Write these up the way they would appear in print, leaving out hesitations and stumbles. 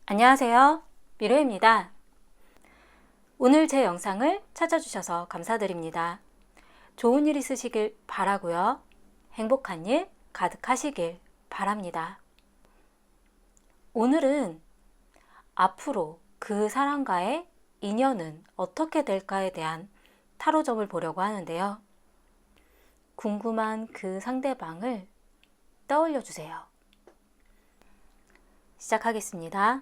안녕하세요. 미로입니다. 오늘 제 영상을 찾아주셔서 감사드립니다. 좋은 일 있으시길 바라고요. 행복한 일 가득하시길 바랍니다. 오늘은 앞으로 그 사람과의 인연은 어떻게 될까에 대한 타로점을 보려고 하는데요. 궁금한 그 상대방을 떠올려 주세요. 시작하겠습니다.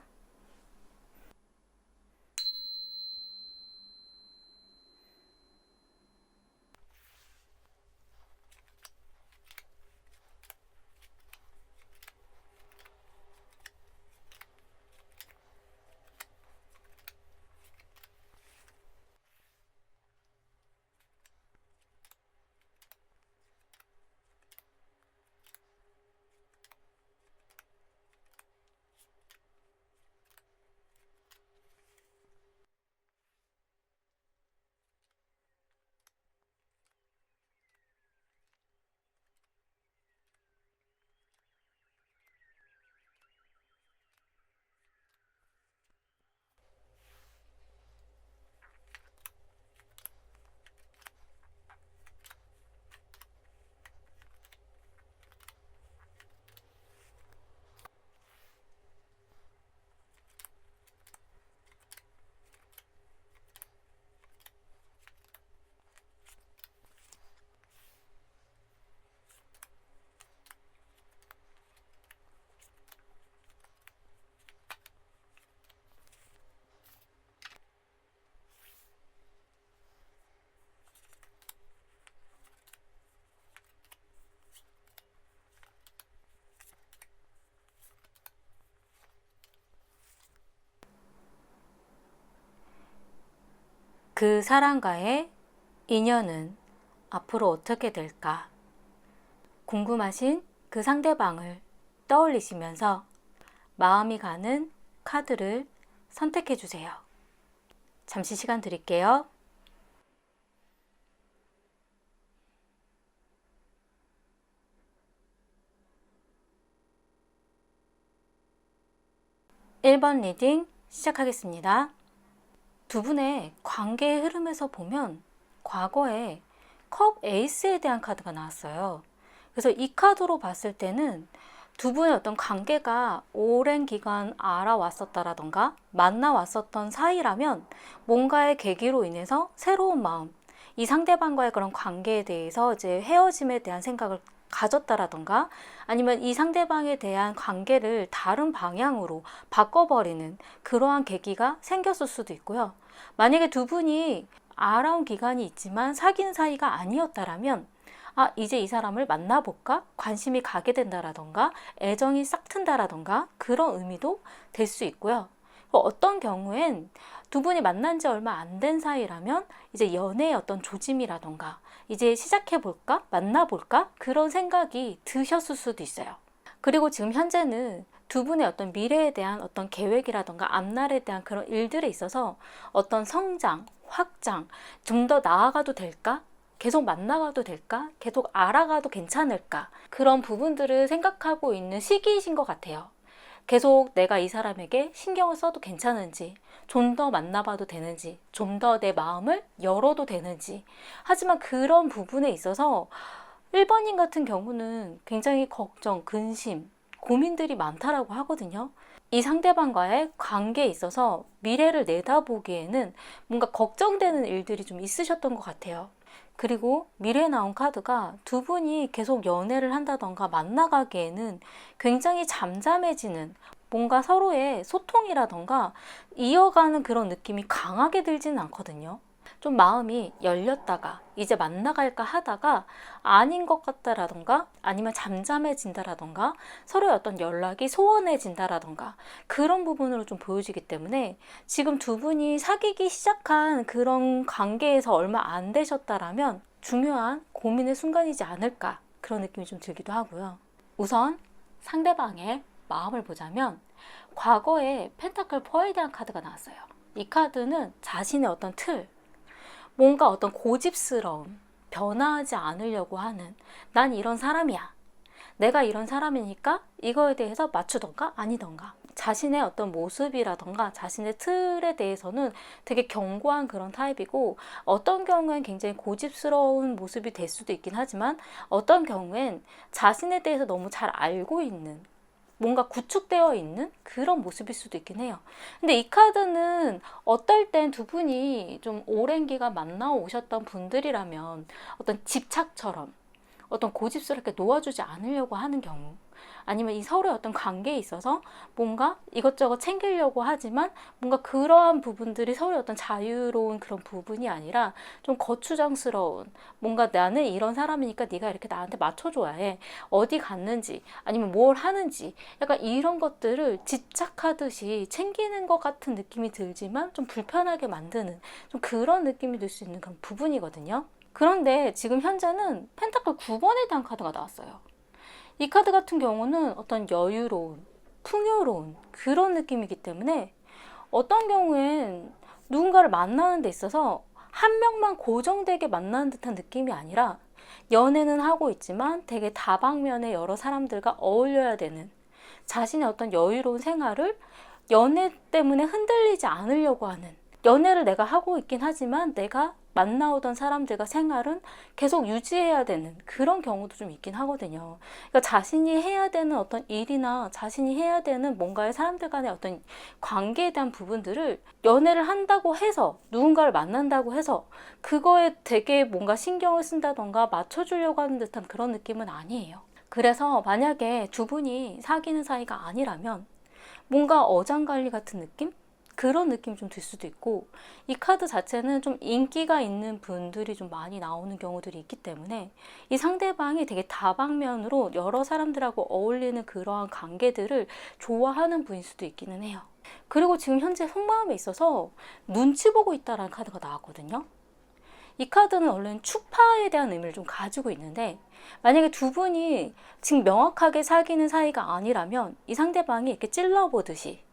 그 사람과의 인연은 앞으로 어떻게 될까? 궁금하신 그 상대방을 떠올리시면서 마음이 가는 카드를 선택해 주세요. 잠시 시간 드릴게요. (1번) 리딩 시작하겠습니다. 두 분의 관계의 흐름에서 보면 과거에 컵 에이스에 대한 카드가 나왔어요. 그래서 이 카드로 봤을 때는 두 분의 어떤 관계가 오랜 기간 알아왔었다라던가 만나왔었던 사이라면 뭔가의 계기로 인해서 새로운 마음, 이 상대방과의 그런 관계에 대해서 이제 헤어짐에 대한 생각을 가졌다라던가 아니면 이 상대방에 대한 관계를 다른 방향으로 바꿔버리는 그러한 계기가 생겼을 수도 있고요. 만약에 두 분이 알아온 기간이 있지만 사귄 사이가 아니었다라면 이제 이 사람을 만나볼까? 관심이 가게 된다라던가 애정이 싹 튼다라던가 그런 의미도 될 수 있고요. 어떤 경우엔 두 분이 만난 지 얼마 안 된 사이라면 이제 연애의 어떤 조짐이라던가 이제 시작해볼까? 만나볼까? 그런 생각이 드셨을 수도 있어요. 그리고 지금 현재는 두 분의 어떤 미래에 대한 어떤 계획이라던가 앞날에 대한 그런 일들에 있어서 어떤 성장, 확장, 좀 더 나아가도 될까? 계속 만나가도 될까? 계속 알아가도 괜찮을까? 그런 부분들을 생각하고 있는 시기이신 것 같아요. 계속 내가 이 사람에게 신경을 써도 괜찮은지, 좀 더 만나봐도 되는지, 좀 더 내 마음을 열어도 되는지. 하지만 그런 부분에 있어서 1번님 같은 경우는 굉장히 걱정, 근심, 고민들이 많다라고 하거든요. 이 상대방과의 관계에 있어서 미래를 내다보기에는 뭔가 걱정되는 일들이 좀 있으셨던 것 같아요. 그리고 미래에 나온 카드가 두 분이 계속 연애를 한다던가 만나가기에는 굉장히 잠잠해지는 뭔가 서로의 소통이라던가 이어가는 그런 느낌이 강하게 들지는 않거든요. 좀 마음이 열렸다가 이제 만나갈까 하다가 아닌 것 같다라던가 아니면 잠잠해진다라던가 서로의 어떤 연락이 소원해진다라던가 그런 부분으로 좀 보여지기 때문에 지금 두 분이 사귀기 시작한 그런 관계에서 얼마 안 되셨다라면 중요한 고민의 순간이지 않을까 그런 느낌이 좀 들기도 하고요. 우선 상대방의 마음을 보자면 과거에 펜타클 4에 대한 카드가 나왔어요. 이 카드는 자신의 어떤 틀, 뭔가 어떤 고집스러움, 변화하지 않으려고 하는 난 이런 사람이야. 내가 이런 사람이니까 이거에 대해서 맞추던가 아니던가 자신의 어떤 모습이라던가 자신의 틀에 대해서는 되게 견고한 그런 타입이고, 어떤 경우엔 굉장히 고집스러운 모습이 될 수도 있긴 하지만 어떤 경우엔 자신에 대해서 너무 잘 알고 있는, 뭔가 구축되어 있는 그런 모습일 수도 있긴 해요. 근데 이 카드는 어떨 땐 두 분이 좀 오랜 기간 만나 오셨던 분들이라면 어떤 집착처럼 어떤 고집스럽게 놓아주지 않으려고 하는 경우, 아니면 이 서로의 어떤 관계에 있어서 뭔가 이것저것 챙기려고 하지만 뭔가 그러한 부분들이 서로의 어떤 자유로운 그런 부분이 아니라 좀 거추장스러운, 뭔가 나는 이런 사람이니까 네가 이렇게 나한테 맞춰줘야 해, 어디 갔는지 아니면 뭘 하는지 약간 이런 것들을 집착하듯이 챙기는 것 같은 느낌이 들지만 좀 불편하게 만드는 좀 그런 느낌이 들 수 있는 그런 부분이거든요. 그런데 지금 현재는 펜타클 9번에 대한 카드가 나왔어요. 이 카드 같은 경우는 어떤 여유로운, 풍요로운 그런 느낌이기 때문에 어떤 경우엔 누군가를 만나는 데 있어서 한 명만 고정되게 만나는 듯한 느낌이 아니라 연애는 하고 있지만 되게 다방면의 여러 사람들과 어울려야 되는, 자신의 어떤 여유로운 생활을 연애 때문에 흔들리지 않으려고 하는, 연애를 내가 하고 있긴 하지만 내가 만나오던 사람들과 생활은 계속 유지해야 되는 그런 경우도 좀 있긴 하거든요. 그러니까 자신이 해야 되는 어떤 일이나 자신이 해야 되는 뭔가의 사람들 간의 어떤 관계에 대한 부분들을 연애를 한다고 해서, 누군가를 만난다고 해서 그거에 되게 뭔가 신경을 쓴다던가 맞춰주려고 하는 듯한 그런 느낌은 아니에요. 그래서 만약에 두 분이 사귀는 사이가 아니라면 뭔가 어장관리 같은 느낌? 그런 느낌이 좀 들 수도 있고, 이 카드 자체는 좀 인기가 있는 분들이 좀 많이 나오는 경우들이 있기 때문에 이 상대방이 되게 다방면으로 여러 사람들하고 어울리는 그러한 관계들을 좋아하는 분일 수도 있기는 해요. 그리고 지금 현재 속마음에 있어서 눈치 보고 있다라는 카드가 나왔거든요. 이 카드는 원래는 추파에 대한 의미를 좀 가지고 있는데, 만약에 두 분이 지금 명확하게 사귀는 사이가 아니라면 이 상대방이 이렇게 찔러보듯이,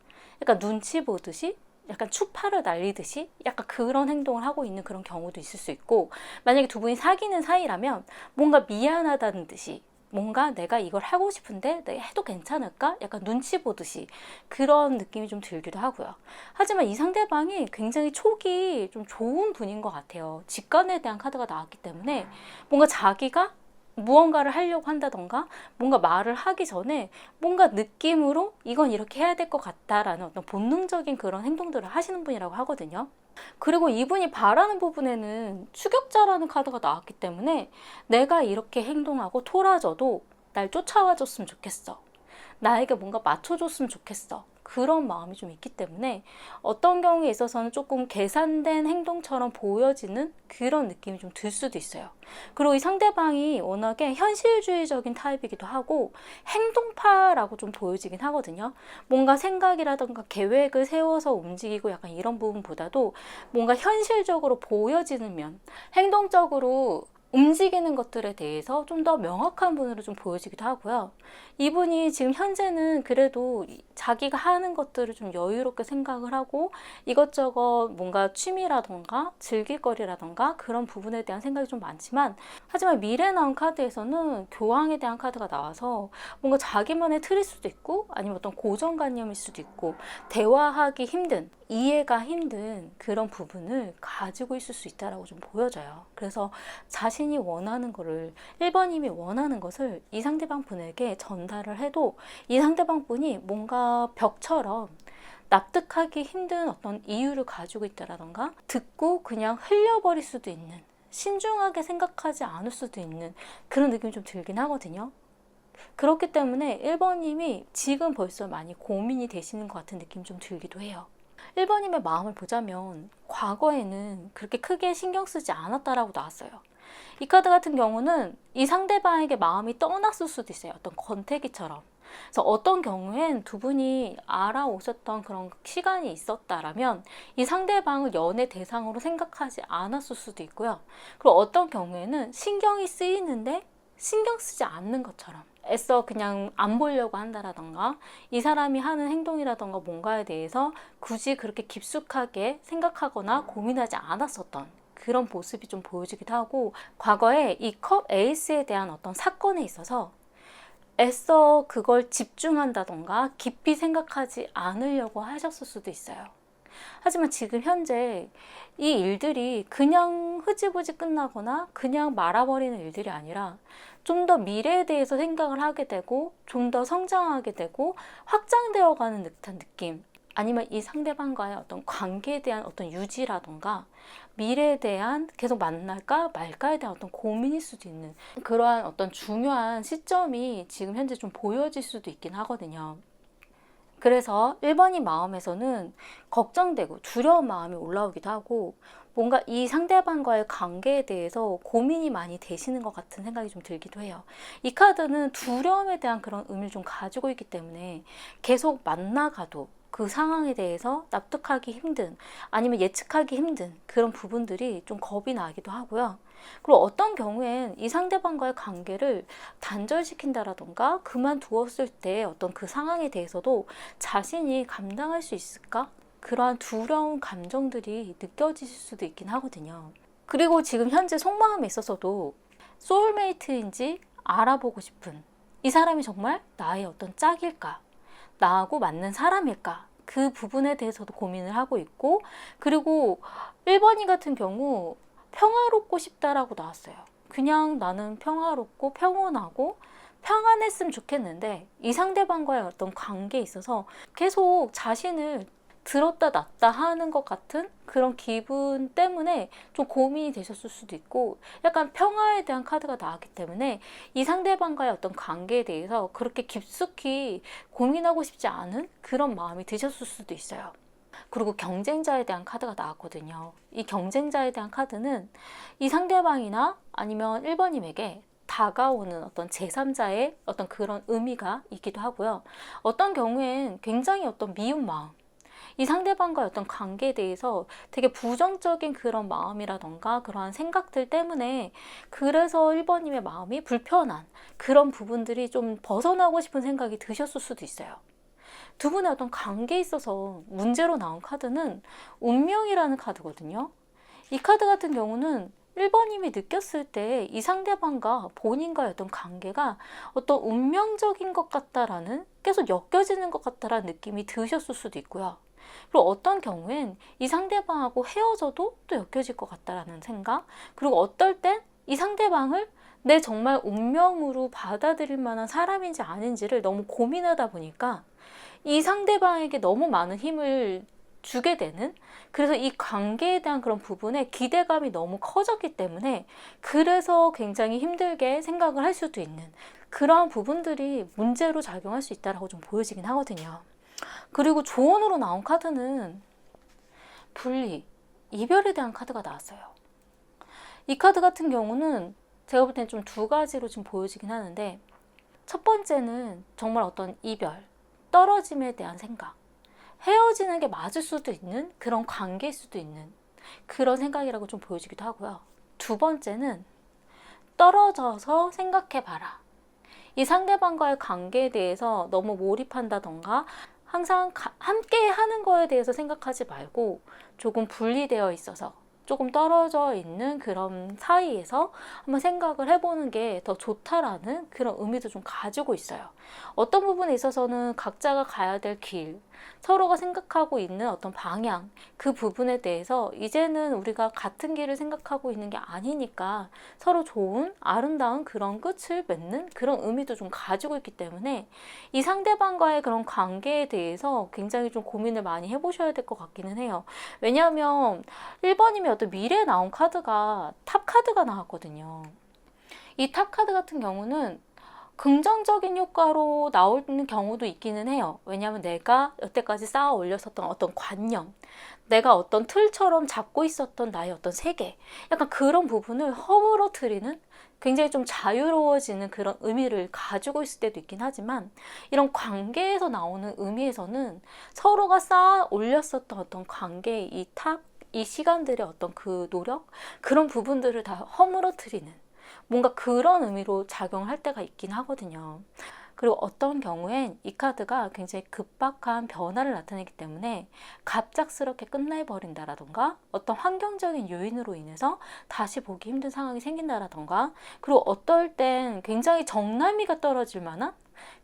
약간 눈치 보듯이, 약간 추파를 날리듯이 약간 그런 행동을 하고 있는 그런 경우도 있을 수 있고, 만약에 두 분이 사귀는 사이라면 뭔가 미안하다는 듯이, 뭔가 내가 이걸 하고 싶은데 내가 해도 괜찮을까? 약간 눈치 보듯이 그런 느낌이 좀 들기도 하고요. 하지만 이 상대방이 굉장히 촉이 좀 좋은 분인 것 같아요. 직관에 대한 카드가 나왔기 때문에 뭔가 자기가 무언가를 하려고 한다던가 뭔가 말을 하기 전에 뭔가 느낌으로 이건 이렇게 해야 될 것 같다라는 어떤 본능적인 그런 행동들을 하시는 분이라고 하거든요. 그리고 이분이 바라는 부분에는 추격자라는 카드가 나왔기 때문에 내가 이렇게 행동하고 토라져도 날 쫓아와 줬으면 좋겠어, 나에게 뭔가 맞춰줬으면 좋겠어, 그런 마음이 좀 있기 때문에 어떤 경우에 있어서는 조금 계산된 행동처럼 보여지는 그런 느낌이 좀 들 수도 있어요. 그리고 이 상대방이 워낙에 현실주의적인 타입이기도 하고 행동파라고 좀 보여지긴 하거든요. 뭔가 생각이라던가 계획을 세워서 움직이고 약간 이런 부분보다도 뭔가 현실적으로 보여지는 면, 행동적으로 움직이는 것들에 대해서 좀 더 명확한 분으로 좀 보여지기도 하고요. 이분이 지금 현재는 그래도 자기가 하는 것들을 좀 여유롭게 생각을 하고 이것저것 뭔가 취미라던가 즐길거리라던가 그런 부분에 대한 생각이 좀 많지만, 하지만 미래에 나온 카드에서는 교황에 대한 카드가 나와서 뭔가 자기만의 틀일 수도 있고 아니면 어떤 고정관념일 수도 있고 대화하기 힘든, 이해가 힘든 그런 부분을 가지고 있을 수 있다라고 좀 보여져요. 그래서 자신이 원하는 거를, 1번님이 원하는 것을 이 상대방 분에게 전달을 해도 이 상대방 분이 뭔가 벽처럼 납득하기 힘든 어떤 이유를 가지고 있다라던가 듣고 그냥 흘려버릴 수도 있는, 신중하게 생각하지 않을 수도 있는 그런 느낌이 좀 들긴 하거든요. 그렇기 때문에 1번님이 지금 벌써 많이 고민이 되시는 것 같은 느낌이 좀 들기도 해요. 1번님의 마음을 보자면 과거에는 그렇게 크게 신경 쓰지 않았다라고 나왔어요. 이 카드 같은 경우는 이 상대방에게 마음이 떠났을 수도 있어요. 어떤 권태기처럼. 그래서 어떤 경우엔 두 분이 알아오셨던 그런 시간이 있었다라면 이 상대방을 연애 대상으로 생각하지 않았을 수도 있고요. 그리고 어떤 경우에는 신경이 쓰이는데 신경 쓰지 않는 것처럼 애써 그냥 안 보려고 한다라던가 이 사람이 하는 행동이라던가 뭔가에 대해서 굳이 그렇게 깊숙하게 생각하거나 고민하지 않았었던 그런 모습이 좀 보여지기도 하고, 과거에 이 컵 에이스에 대한 어떤 사건에 있어서 애써 그걸 집중한다던가 깊이 생각하지 않으려고 하셨을 수도 있어요. 하지만 지금 현재 이 일들이 그냥 흐지부지 끝나거나 그냥 말아버리는 일들이 아니라 좀 더 미래에 대해서 생각을 하게 되고 좀 더 성장하게 되고 확장되어 가는 듯한 느낌, 아니면 이 상대방과의 어떤 관계에 대한 어떤 유지라던가 미래에 대한 계속 만날까 말까에 대한 어떤 고민일 수도 있는 그러한 어떤 중요한 시점이 지금 현재 좀 보여질 수도 있긴 하거든요. 그래서 1번인 마음에서는 걱정되고 두려운 마음이 올라오기도 하고 뭔가 이 상대방과의 관계에 대해서 고민이 많이 되시는 것 같은 생각이 좀 들기도 해요. 이 카드는 두려움에 대한 그런 의미를 좀 가지고 있기 때문에 계속 만나가도 그 상황에 대해서 납득하기 힘든, 아니면 예측하기 힘든 그런 부분들이 좀 겁이 나기도 하고요. 그리고 어떤 경우엔 이 상대방과의 관계를 단절시킨다라던가 그만두었을 때 어떤 그 상황에 대해서도 자신이 감당할 수 있을까? 그러한 두려운 감정들이 느껴지실 수도 있긴 하거든요. 그리고 지금 현재 속마음에 있어서도 소울메이트인지 알아보고 싶은, 이 사람이 정말 나의 어떤 짝일까? 나하고 맞는 사람일까? 그 부분에 대해서도 고민을 하고 있고, 그리고 1번이 같은 경우 평화롭고 싶다라고 나왔어요. 그냥 나는 평화롭고 평온하고 평안했으면 좋겠는데 이 상대방과의 어떤 관계에 있어서 계속 자신을 들었다 놨다 하는 것 같은 그런 기분 때문에 좀 고민이 되셨을 수도 있고, 약간 평화에 대한 카드가 나왔기 때문에 이 상대방과의 어떤 관계에 대해서 그렇게 깊숙이 고민하고 싶지 않은 그런 마음이 드셨을 수도 있어요. 그리고 경쟁자에 대한 카드가 나왔거든요. 이 경쟁자에 대한 카드는 이 상대방이나 아니면 1번님에게 다가오는 어떤 제3자의 어떤 그런 의미가 있기도 하고요. 어떤 경우엔 굉장히 어떤 미운 마음, 이 상대방과의 어떤 관계에 대해서 되게 부정적인 그런 마음이라던가 그러한 생각들 때문에 그래서 1번님의 마음이 불편한 그런 부분들이 좀 벗어나고 싶은 생각이 드셨을 수도 있어요. 두 분의 어떤 관계에 있어서 문제로 나온 카드는 운명이라는 카드거든요. 이 카드 같은 경우는 1번님이 느꼈을 때 이 상대방과 본인과의 어떤 관계가 어떤 운명적인 것 같다라는, 계속 엮여지는 것 같다라는 느낌이 드셨을 수도 있고요. 그리고 어떤 경우엔 이 상대방하고 헤어져도 또 엮여질 것 같다라는 생각, 그리고 어떨 땐 이 상대방을 내 정말 운명으로 받아들일 만한 사람인지 아닌지를 너무 고민하다 보니까 이 상대방에게 너무 많은 힘을 주게 되는, 그래서 이 관계에 대한 그런 부분에 기대감이 너무 커졌기 때문에 그래서 굉장히 힘들게 생각을 할 수도 있는 그러한 부분들이 문제로 작용할 수 있다고 좀 보여지긴 하거든요. 그리고 조언으로 나온 카드는 분리, 이별에 대한 카드가 나왔어요. 이 카드 같은 경우는 제가 볼 때는 좀 두 가지로 좀 보여지긴 하는데, 첫 번째는 정말 어떤 이별, 떨어짐에 대한 생각, 헤어지는 게 맞을 수도 있는 그런 관계일 수도 있는 그런 생각이라고 좀 보여지기도 하고요. 두 번째는 떨어져서 생각해봐라. 이 상대방과의 관계에 대해서 너무 몰입한다던가 항상 함께 하는 거에 대해서 생각하지 말고 조금 분리되어 있어서 조금 떨어져 있는 그런 사이에서 한번 생각을 해보는 게 더 좋다라는 그런 의미도 좀 가지고 있어요. 어떤 부분에 있어서는 각자가 가야 될 길, 서로가 생각하고 있는 어떤 방향, 그 부분에 대해서 이제는 우리가 같은 길을 생각하고 있는 게 아니니까 서로 좋은 아름다운 그런 끝을 맺는 그런 의미도 좀 가지고 있기 때문에 이 상대방과의 그런 관계에 대해서 굉장히 좀 고민을 많이 해보셔야 될 것 같기는 해요. 왜냐하면 1번님이 어떤 미래에 나온 카드가 탑 카드가 나왔거든요. 이 탑 카드 같은 경우는 긍정적인 효과로 나오는 경우도 있기는 해요. 왜냐하면 내가 여태까지 쌓아 올렸었던 어떤 관념, 내가 어떤 틀처럼 잡고 있었던 나의 어떤 세계, 약간 그런 부분을 허물어뜨리는, 굉장히 좀 자유로워지는 그런 의미를 가지고 있을 때도 있긴 하지만, 이런 관계에서 나오는 의미에서는 서로가 쌓아 올렸었던 어떤 관계의 이 시간들의 어떤 그 노력, 그런 부분들을 다 허물어뜨리는 뭔가 그런 의미로 작용할 때가 있긴 하거든요. 그리고 어떤 경우엔 이 카드가 굉장히 급박한 변화를 나타내기 때문에 갑작스럽게 끝내버린다라던가 어떤 환경적인 요인으로 인해서 다시 보기 힘든 상황이 생긴다라던가, 그리고 어떨 땐 굉장히 정남이가 떨어질 만한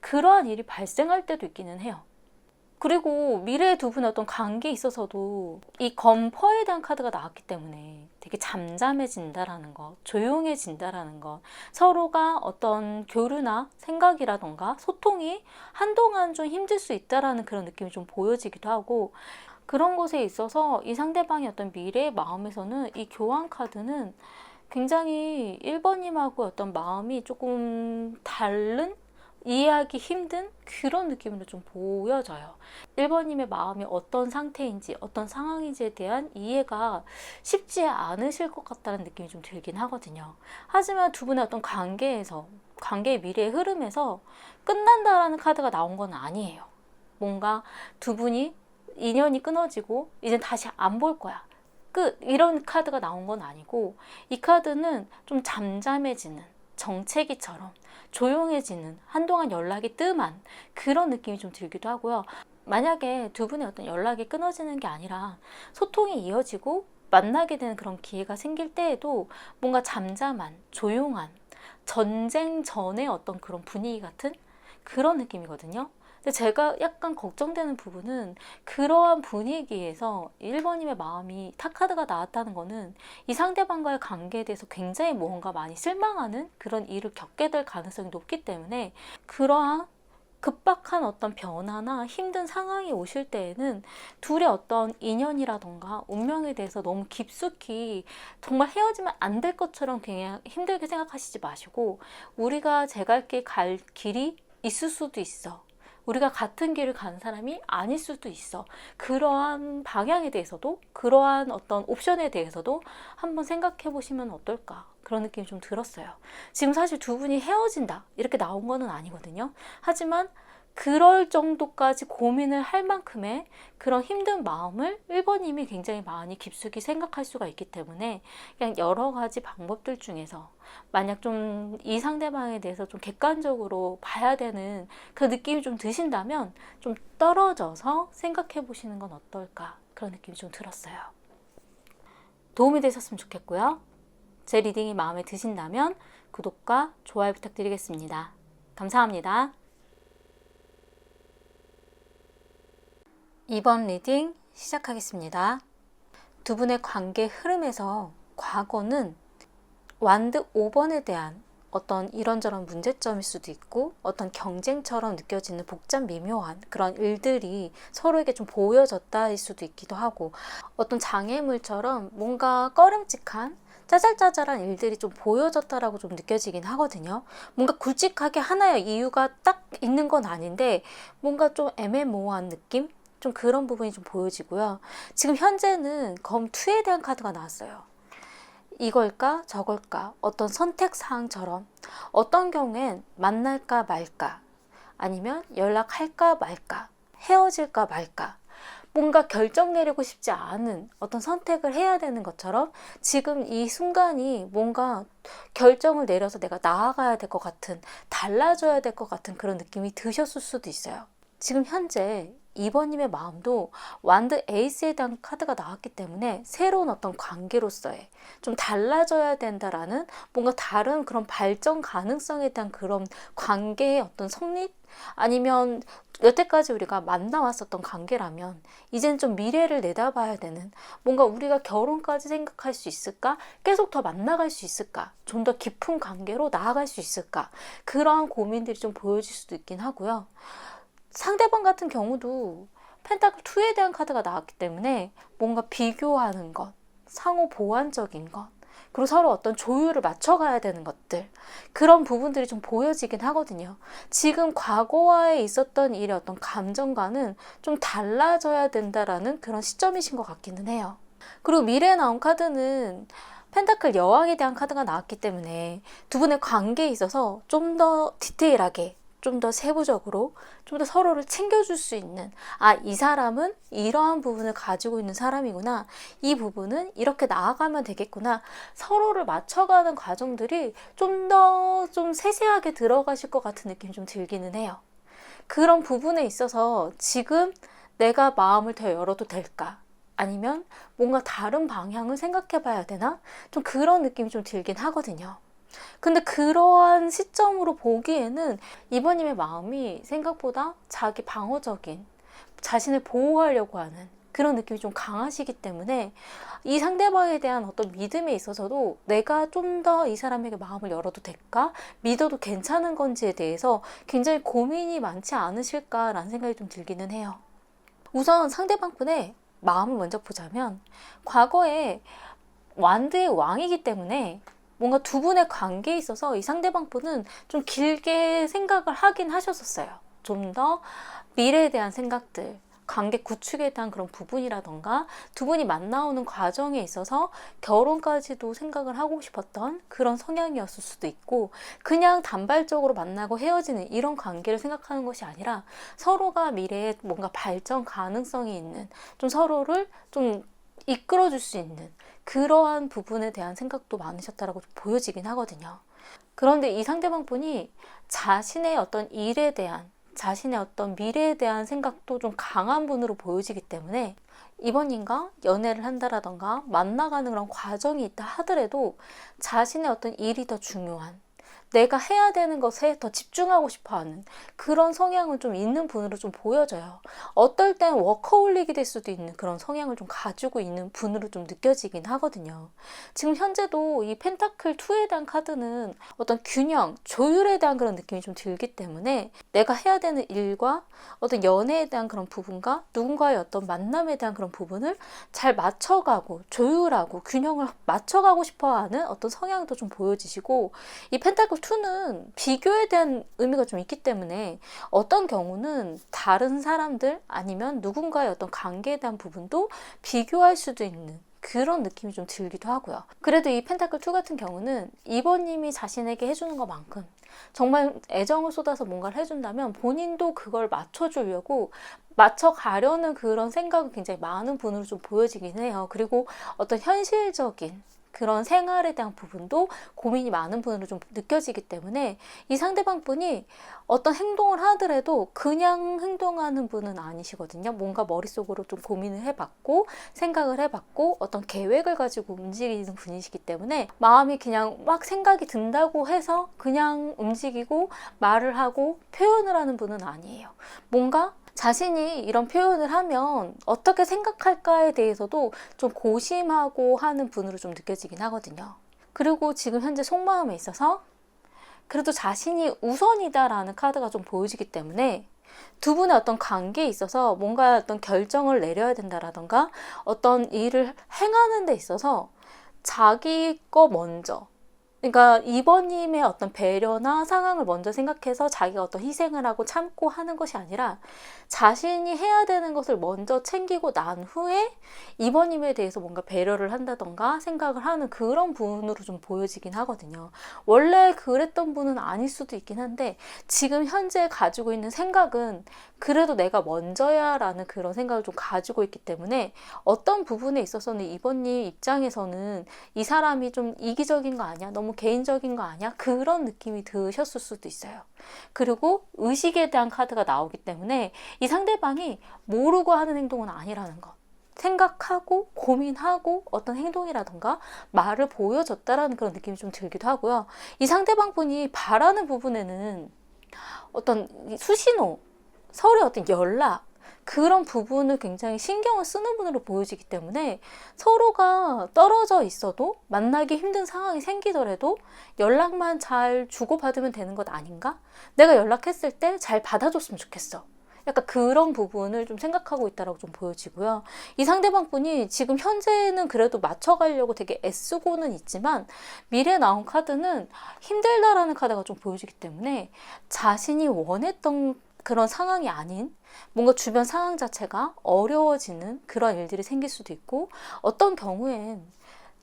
그러한 일이 발생할 때도 있기는 해요. 그리고 미래의 두 분의 어떤 관계에 있어서도 이 검퍼에 대한 카드가 나왔기 때문에 되게 잠잠해진다라는 것, 조용해진다라는 것, 서로가 어떤 교류나 생각이라던가 소통이 한동안 좀 힘들 수 있다라는 그런 느낌이 좀 보여지기도 하고, 그런 것에 있어서 이 상대방의 어떤 미래의 마음에서는 이 교환 카드는 굉장히 1번님하고 어떤 마음이 조금 다른, 이해하기 힘든 그런 느낌으로 좀 보여져요. 1번님의 마음이 어떤 상태인지 어떤 상황인지에 대한 이해가 쉽지 않으실 것 같다는 느낌이 좀 들긴 하거든요. 하지만 두 분의 어떤 관계의 미래의 흐름에서 끝난다라는 카드가 나온 건 아니에요. 뭔가 두 분이 인연이 끊어지고 이젠 다시 안 볼 거야, 끝, 이런 카드가 나온 건 아니고, 이 카드는 좀 잠잠해지는, 정체기처럼 조용해지는, 한동안 연락이 뜸한 그런 느낌이 좀 들기도 하고요. 만약에 두 분의 어떤 연락이 끊어지는 게 아니라 소통이 이어지고 만나게 되는 그런 기회가 생길 때에도 뭔가 잠잠한, 조용한, 전쟁 전의 어떤 그런 분위기 같은 그런 느낌이거든요. 근데 제가 약간 걱정되는 부분은 그러한 분위기에서 1번님의 마음이 타카드가 나왔다는 거는 이 상대방과의 관계에 대해서 굉장히 뭔가 많이 실망하는 그런 일을 겪게 될 가능성이 높기 때문에, 그러한 급박한 어떤 변화나 힘든 상황이 오실 때에는 둘의 어떤 인연이라던가 운명에 대해서 너무 깊숙이 정말 헤어지면 안 될 것처럼 그냥 힘들게 생각하시지 마시고, 우리가 제갈 길 갈 길이 있을 수도 있어, 우리가 같은 길을 가는 사람이 아닐 수도 있어, 그러한 방향에 대해서도, 그러한 어떤 옵션에 대해서도 한번 생각해 보시면 어떨까, 그런 느낌이 좀 들었어요. 지금 사실 두 분이 헤어진다 이렇게 나온 거는 아니거든요. 하지만 그럴 정도까지 고민을 할 만큼의 그런 힘든 마음을 1번님이 굉장히 많이 깊숙이 생각할 수가 있기 때문에, 그냥 여러 가지 방법들 중에서 만약 좀 이 상대방에 대해서 좀 객관적으로 봐야 되는 그 느낌이 좀 드신다면 좀 떨어져서 생각해 보시는 건 어떨까, 그런 느낌이 좀 들었어요. 도움이 되셨으면 좋겠고요. 제 리딩이 마음에 드신다면 구독과 좋아요 부탁드리겠습니다. 감사합니다. 2번 리딩 시작하겠습니다. 두 분의 관계 흐름에서 과거는 완드 5번에 대한 어떤 이런저런 문제점일 수도 있고, 어떤 경쟁처럼 느껴지는 복잡 미묘한 그런 일들이 서로에게 좀 보여졌다일 수도 있기도 하고, 어떤 장애물처럼 뭔가 꺼림칙한 짜잘짜잘한 일들이 좀 보여졌다라고 좀 느껴지긴 하거든요. 뭔가 굵직하게 하나의 이유가 딱 있는 건 아닌데 뭔가 좀 애매모호한 느낌? 좀 그런 부분이 좀 보여지고요. 지금 현재는 검2에 대한 카드가 나왔어요. 이걸까 저걸까, 어떤 선택사항처럼 어떤 경우엔 만날까 말까, 아니면 연락할까 말까, 헤어질까 말까, 뭔가 결정 내리고 싶지 않은 어떤 선택을 해야 되는 것처럼 지금 이 순간이 뭔가 결정을 내려서 내가 나아가야 될 것 같은, 달라져야 될 것 같은 그런 느낌이 드셨을 수도 있어요. 지금 현재 2번님의 마음도 완드 에이스에 대한 카드가 나왔기 때문에 새로운 어떤 관계로서의 좀 달라져야 된다라는, 뭔가 다른 그런 발전 가능성에 대한 그런 관계의 어떤 성립, 아니면 여태까지 우리가 만나왔었던 관계라면 이젠 좀 미래를 내다봐야 되는, 뭔가 우리가 결혼까지 생각할 수 있을까, 계속 더 만나갈 수 있을까, 좀 더 깊은 관계로 나아갈 수 있을까, 그러한 고민들이 좀 보여질 수도 있긴 하고요. 상대방 같은 경우도 펜타클 2에 대한 카드가 나왔기 때문에 뭔가 비교하는 것, 상호 보완적인 것, 그리고 서로 어떤 조율을 맞춰가야 되는 것들, 그런 부분들이 좀 보여지긴 하거든요. 지금 과거와에 있었던 일의 어떤 감정과는 좀 달라져야 된다라는 그런 시점이신 것 같기는 해요. 그리고 미래에 나온 카드는 펜타클 여왕에 대한 카드가 나왔기 때문에 두 분의 관계에 있어서 좀 더 디테일하게, 좀 더 세부적으로, 좀 더 서로를 챙겨줄 수 있는, 이 사람은 이러한 부분을 가지고 있는 사람이구나, 이 부분은 이렇게 나아가면 되겠구나, 서로를 맞춰가는 과정들이 좀 더 좀 세세하게 들어가실 것 같은 느낌이 좀 들기는 해요. 그런 부분에 있어서 지금 내가 마음을 더 열어도 될까, 아니면 뭔가 다른 방향을 생각해 봐야 되나, 좀 그런 느낌이 좀 들긴 하거든요. 근데 그러한 시점으로 보기에는 이번님의 마음이 생각보다 자기 방어적인, 자신을 보호하려고 하는 그런 느낌이 좀 강하시기 때문에 이 상대방에 대한 어떤 믿음에 있어서도 내가 좀 더 이 사람에게 마음을 열어도 될까? 믿어도 괜찮은 건지에 대해서 굉장히 고민이 많지 않으실까라는 생각이 좀 들기는 해요. 우선 상대방 분의 마음을 먼저 보자면 과거에 완드의 왕이기 때문에 뭔가 두 분의 관계에 있어서 이 상대방 분은 좀 길게 생각을 하긴 하셨었어요. 좀 더 미래에 대한 생각들, 관계 구축에 대한 그런 부분이라던가 두 분이 만나오는 과정에 있어서 결혼까지도 생각을 하고 싶었던 그런 성향이었을 수도 있고, 그냥 단발적으로 만나고 헤어지는 이런 관계를 생각하는 것이 아니라 서로가 미래에 뭔가 발전 가능성이 있는, 좀 서로를 좀 이끌어줄 수 있는 그러한 부분에 대한 생각도 많으셨다라고 보여지긴 하거든요. 그런데 이 상대방 분이 자신의 어떤 일에 대한, 자신의 어떤 미래에 대한 생각도 좀 강한 분으로 보여지기 때문에 이번님과 연애를 한다라던가 만나가는 그런 과정이 있다 하더라도 자신의 어떤 일이 더 중요한, 내가 해야 되는 것에 더 집중하고 싶어 하는 그런 성향은 좀 있는 분으로 좀 보여져요. 어떨 땐 워커홀릭이 될 수도 있는 그런 성향을 좀 가지고 있는 분으로 좀 느껴지긴 하거든요. 지금 현재도 이 펜타클 2에 대한 카드는 어떤 균형, 조율에 대한 그런 느낌이 좀 들기 때문에 내가 해야 되는 일과 어떤 연애에 대한 그런 부분과 누군가의 어떤 만남에 대한 그런 부분을 잘 맞춰가고 조율하고 균형을 맞춰가고 싶어 하는 어떤 성향도 좀 보여지시고, 이 펜타클 2는 비교에 대한 의미가 좀 있기 때문에 어떤 경우는 다른 사람들 아니면 누군가의 어떤 관계에 대한 부분도 비교할 수도 있는 그런 느낌이 좀 들기도 하고요. 그래도 이 펜타클 2 같은 경우는 이번님이 자신에게 해주는 것만큼 정말 애정을 쏟아서 뭔가를 해준다면 본인도 그걸 맞춰주려고 맞춰가려는 그런 생각이 굉장히 많은 분으로 좀 보여지긴 해요. 그리고 어떤 현실적인 그런 생활에 대한 부분도 고민이 많은 분으로 좀 느껴지기 때문에 이 상대방 분이 어떤 행동을 하더라도 그냥 행동하는 분은 아니시거든요. 뭔가 머릿속으로 좀 고민을 해봤고 생각을 해봤고 어떤 계획을 가지고 움직이는 분이시기 때문에 마음이 그냥 막 생각이 든다고 해서 그냥 움직이고 말을 하고 표현을 하는 분은 아니에요. 뭔가 자신이 이런 표현을 하면 어떻게 생각할까에 대해서도 좀 고심하고 하는 분으로 좀 느껴지긴 하거든요. 그리고 지금 현재 속마음에 있어서 그래도 자신이 우선이다라는 카드가 좀 보여지기 때문에 두 분의 어떤 관계에 있어서 뭔가 어떤 결정을 내려야 된다라던가 어떤 일을 행하는 데 있어서 자기 거 먼저, 그러니까 이번님의 어떤 배려나 상황을 먼저 생각해서 자기가 어떤 희생을 하고 참고 하는 것이 아니라 자신이 해야 되는 것을 먼저 챙기고 난 후에 이번님에 대해서 뭔가 배려를 한다던가 생각을 하는 그런 분으로 좀 보여지긴 하거든요. 원래 그랬던 분은 아닐 수도 있긴 한데 지금 현재 가지고 있는 생각은 그래도 내가 먼저야 라는 그런 생각을 좀 가지고 있기 때문에 어떤 부분에 있어서는 이번님 입장에서는 이 사람이 좀 이기적인 거 아니야? 너무 개인적인 거 아니야? 그런 느낌이 드셨을 수도 있어요. 그리고 의식에 대한 카드가 나오기 때문에 이 상대방이 모르고 하는 행동은 아니라는 것. 생각하고 고민하고 어떤 행동이라던가 말을 보여줬다라는 그런 느낌이 좀 들기도 하고요. 이 상대방 분이 바라는 부분에는 어떤 수신호, 서로의 어떤 연락, 그런 부분을 굉장히 신경을 쓰는 분으로 보여지기 때문에 서로가 떨어져 있어도 만나기 힘든 상황이 생기더라도 연락만 잘 주고받으면 되는 것 아닌가? 내가 연락했을 때 잘 받아줬으면 좋겠어. 약간 그런 부분을 좀 생각하고 있다라고 좀 보여지고요. 이 상대방 분이 지금 현재는 그래도 맞춰가려고 되게 애쓰고는 있지만 미래에 나온 카드는 힘들다라는 카드가 좀 보여지기 때문에 자신이 원했던 그런 상황이 아닌 뭔가 주변 상황 자체가 어려워지는 그런 일들이 생길 수도 있고, 어떤 경우엔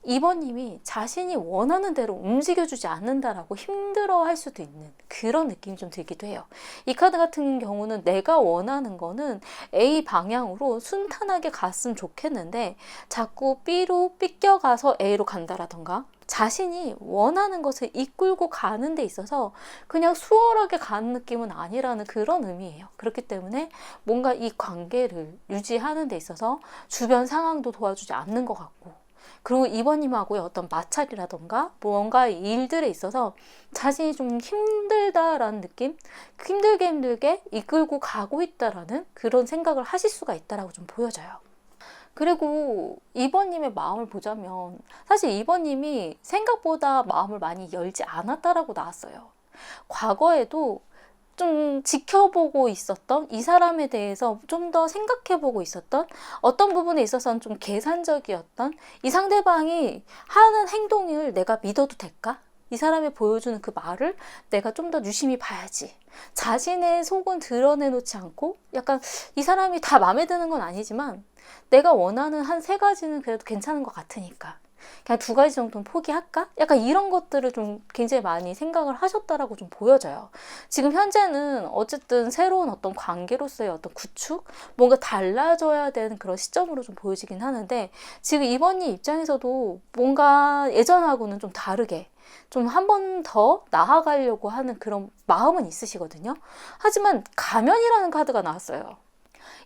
이번님이 자신이 원하는 대로 움직여주지 않는다라고 힘들어할 수도 있는 그런 느낌이 좀 들기도 해요. 이 카드 같은 경우는 내가 원하는 거는 A 방향으로 순탄하게 갔으면 좋겠는데 자꾸 B로 삐껴가서 A로 간다라던가 자신이 원하는 것을 이끌고 가는 데 있어서 그냥 수월하게 가는 느낌은 아니라는 그런 의미예요. 그렇기 때문에 뭔가 이 관계를 유지하는 데 있어서 주변 상황도 도와주지 않는 것 같고 그리고 2번님하고의 어떤 마찰이라던가 뭔가 일들에 있어서 자신이 좀 힘들다라는 느낌, 힘들게 이끌고 가고 있다라는 그런 생각을 하실 수가 있다라고 좀 보여져요. 그리고 2번님의 마음을 보자면 사실 2번님이 생각보다 마음을 많이 열지 않았다라고 나왔어요. 과거에도 좀 지켜보고 있었던, 이 사람에 대해서 좀 더 생각해보고 있었던, 어떤 부분에 있어서는 좀 계산적이었던, 이 상대방이 하는 행동을 내가 믿어도 될까? 이 사람이 보여주는 그 말을 내가 좀 더 유심히 봐야지. 자신의 속은 드러내놓지 않고 약간 이 사람이 다 마음에 드는 건 아니지만 내가 원하는 한 3가지는 그래도 괜찮은 것 같으니까 그냥 2가지 정도는 포기할까? 약간 이런 것들을 좀 굉장히 많이 생각을 하셨다라고 좀 보여져요. 지금 현재는 어쨌든 새로운 어떤 관계로서의 어떤 구축, 뭔가 달라져야 되는 그런 시점으로 좀 보여지긴 하는데, 지금 이번님 입장에서도 뭔가 예전하고는 좀 다르게 좀 한 번 더 나아가려고 하는 그런 마음은 있으시거든요. 하지만 가면이라는 카드가 나왔어요.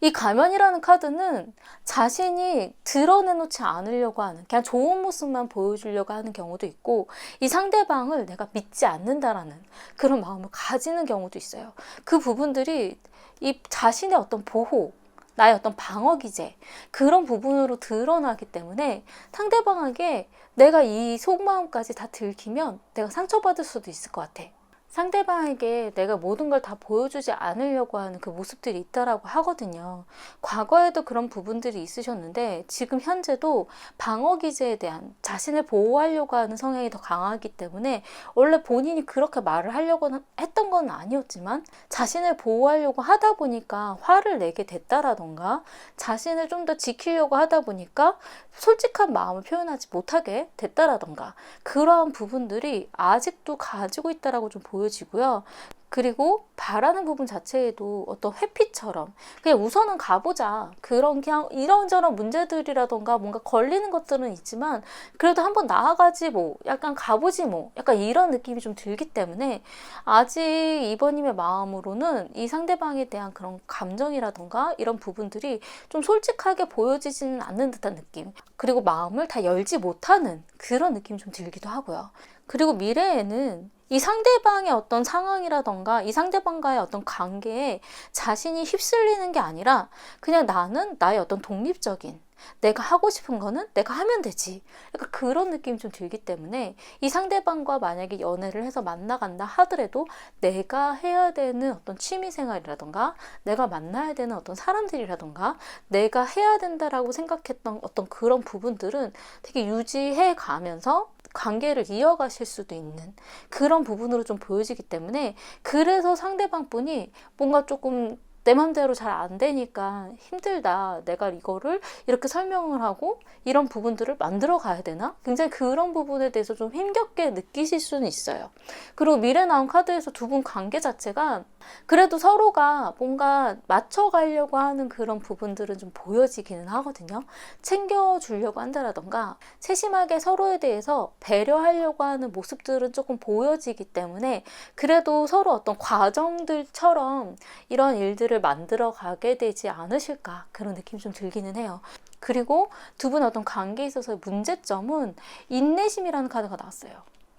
이 가면이라는 카드는 자신이 드러내놓지 않으려고 하는, 그냥 좋은 모습만 보여주려고 하는 경우도 있고, 이 상대방을 내가 믿지 않는다라는 그런 마음을 가지는 경우도 있어요. 그 부분들이 이 자신의 어떤 보호, 나의 어떤 방어 기제, 그런 부분으로 드러나기 때문에 상대방에게 내가 이 속마음까지 다 들키면 내가 상처받을 수도 있을 것 같아. 상대방에게 내가 모든 걸 다 보여주지 않으려고 하는 그 모습들이 있다라고 하거든요. 과거에도 그런 부분들이 있으셨는데 지금 현재도 방어 기제에 대한, 자신을 보호하려고 하는 성향이 더 강하기 때문에 원래 본인이 그렇게 말을 하려고 했던 건 아니었지만 자신을 보호하려고 하다 보니까 화를 내게 됐다라던가, 자신을 좀 더 지키려고 하다 보니까 솔직한 마음을 표현하지 못하게 됐다라던가, 그러한 부분들이 아직도 가지고 있다라고 좀 보여지고요. 그리고 바라는 부분 자체에도 어떤 회피처럼 그냥 우선은 가보자, 그런 그냥 이런저런 문제들이라던가 뭔가 걸리는 것들은 있지만 그래도 한번 나아가지 뭐, 약간 가보지 뭐, 약간 이런 느낌이 좀 들기 때문에 아직 이번님의 마음으로는 이 상대방에 대한 그런 감정이라던가 이런 부분들이 좀 솔직하게 보여지지는 않는 듯한 느낌, 그리고 마음을 다 열지 못하는 그런 느낌이 좀 들기도 하고요. 그리고 미래에는 이 상대방의 어떤 상황이라던가 이 상대방과의 어떤 관계에 자신이 휩쓸리는 게 아니라 그냥 나는 나의 어떤 독립적인, 내가 하고 싶은 거는 내가 하면 되지, 약간 그런 느낌이 좀 들기 때문에 이 상대방과 만약에 연애를 해서 만나간다 하더라도 내가 해야 되는 어떤 취미생활이라던가 내가 만나야 되는 어떤 사람들이라던가 내가 해야 된다라고 생각했던 어떤 그런 부분들은 되게 유지해 가면서 관계를 이어가실 수도 있는 그런 부분으로 좀 보여지기 때문에, 그래서 상대방 분이 뭔가 조금 내 맘대로 잘 안 되니까 힘들다, 내가 이거를 이렇게 설명을 하고 이런 부분들을 만들어 가야 되나? 굉장히 그런 부분에 대해서 좀 힘겹게 느끼실 수는 있어요. 그리고 미래 나온 카드에서 두 분 관계 자체가 그래도 서로가 뭔가 맞춰가려고 하는 그런 부분들은 좀 보여지기는 하거든요. 챙겨주려고 한다라던가 세심하게 서로에 대해서 배려하려고 하는 모습들은 조금 보여지기 때문에 그래도 서로 어떤 과정들처럼 이런 일들을 만들어 가게 되지 않으실까, 그런 느낌이 좀 들기는 해요. 그리고 두 분 어떤 관계에 있어서의 문제점은 인내심이라는 카드가 나왔어요.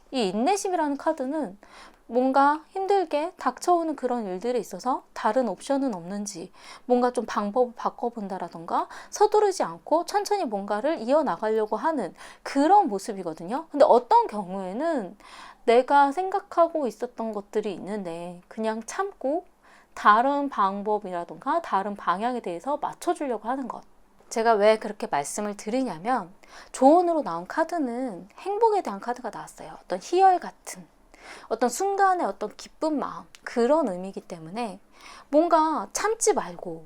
이 인내심이라는 카드는 뭔가 힘들게 닥쳐오는 그런 일들에 있어서 다른 옵션은 없는지, 뭔가 좀 방법을 바꿔본다라던가 서두르지 않고 천천히 뭔가를 이어나가려고 하는 그런 모습이거든요. 근데 어떤 경우에는 내가 생각하고 있었던 것들이 있는데 그냥 참고 다른 방법이라던가 다른 방향에 대해서 맞춰주려고 하는 것. 제가 왜 그렇게 말씀을 드리냐면 조언으로 나온 카드는 행복에 대한 카드가 나왔어요. 어떤 희열 같은, 어떤 순간의 어떤 기쁜 마음, 그런 의미이기 때문에 뭔가 참지 말고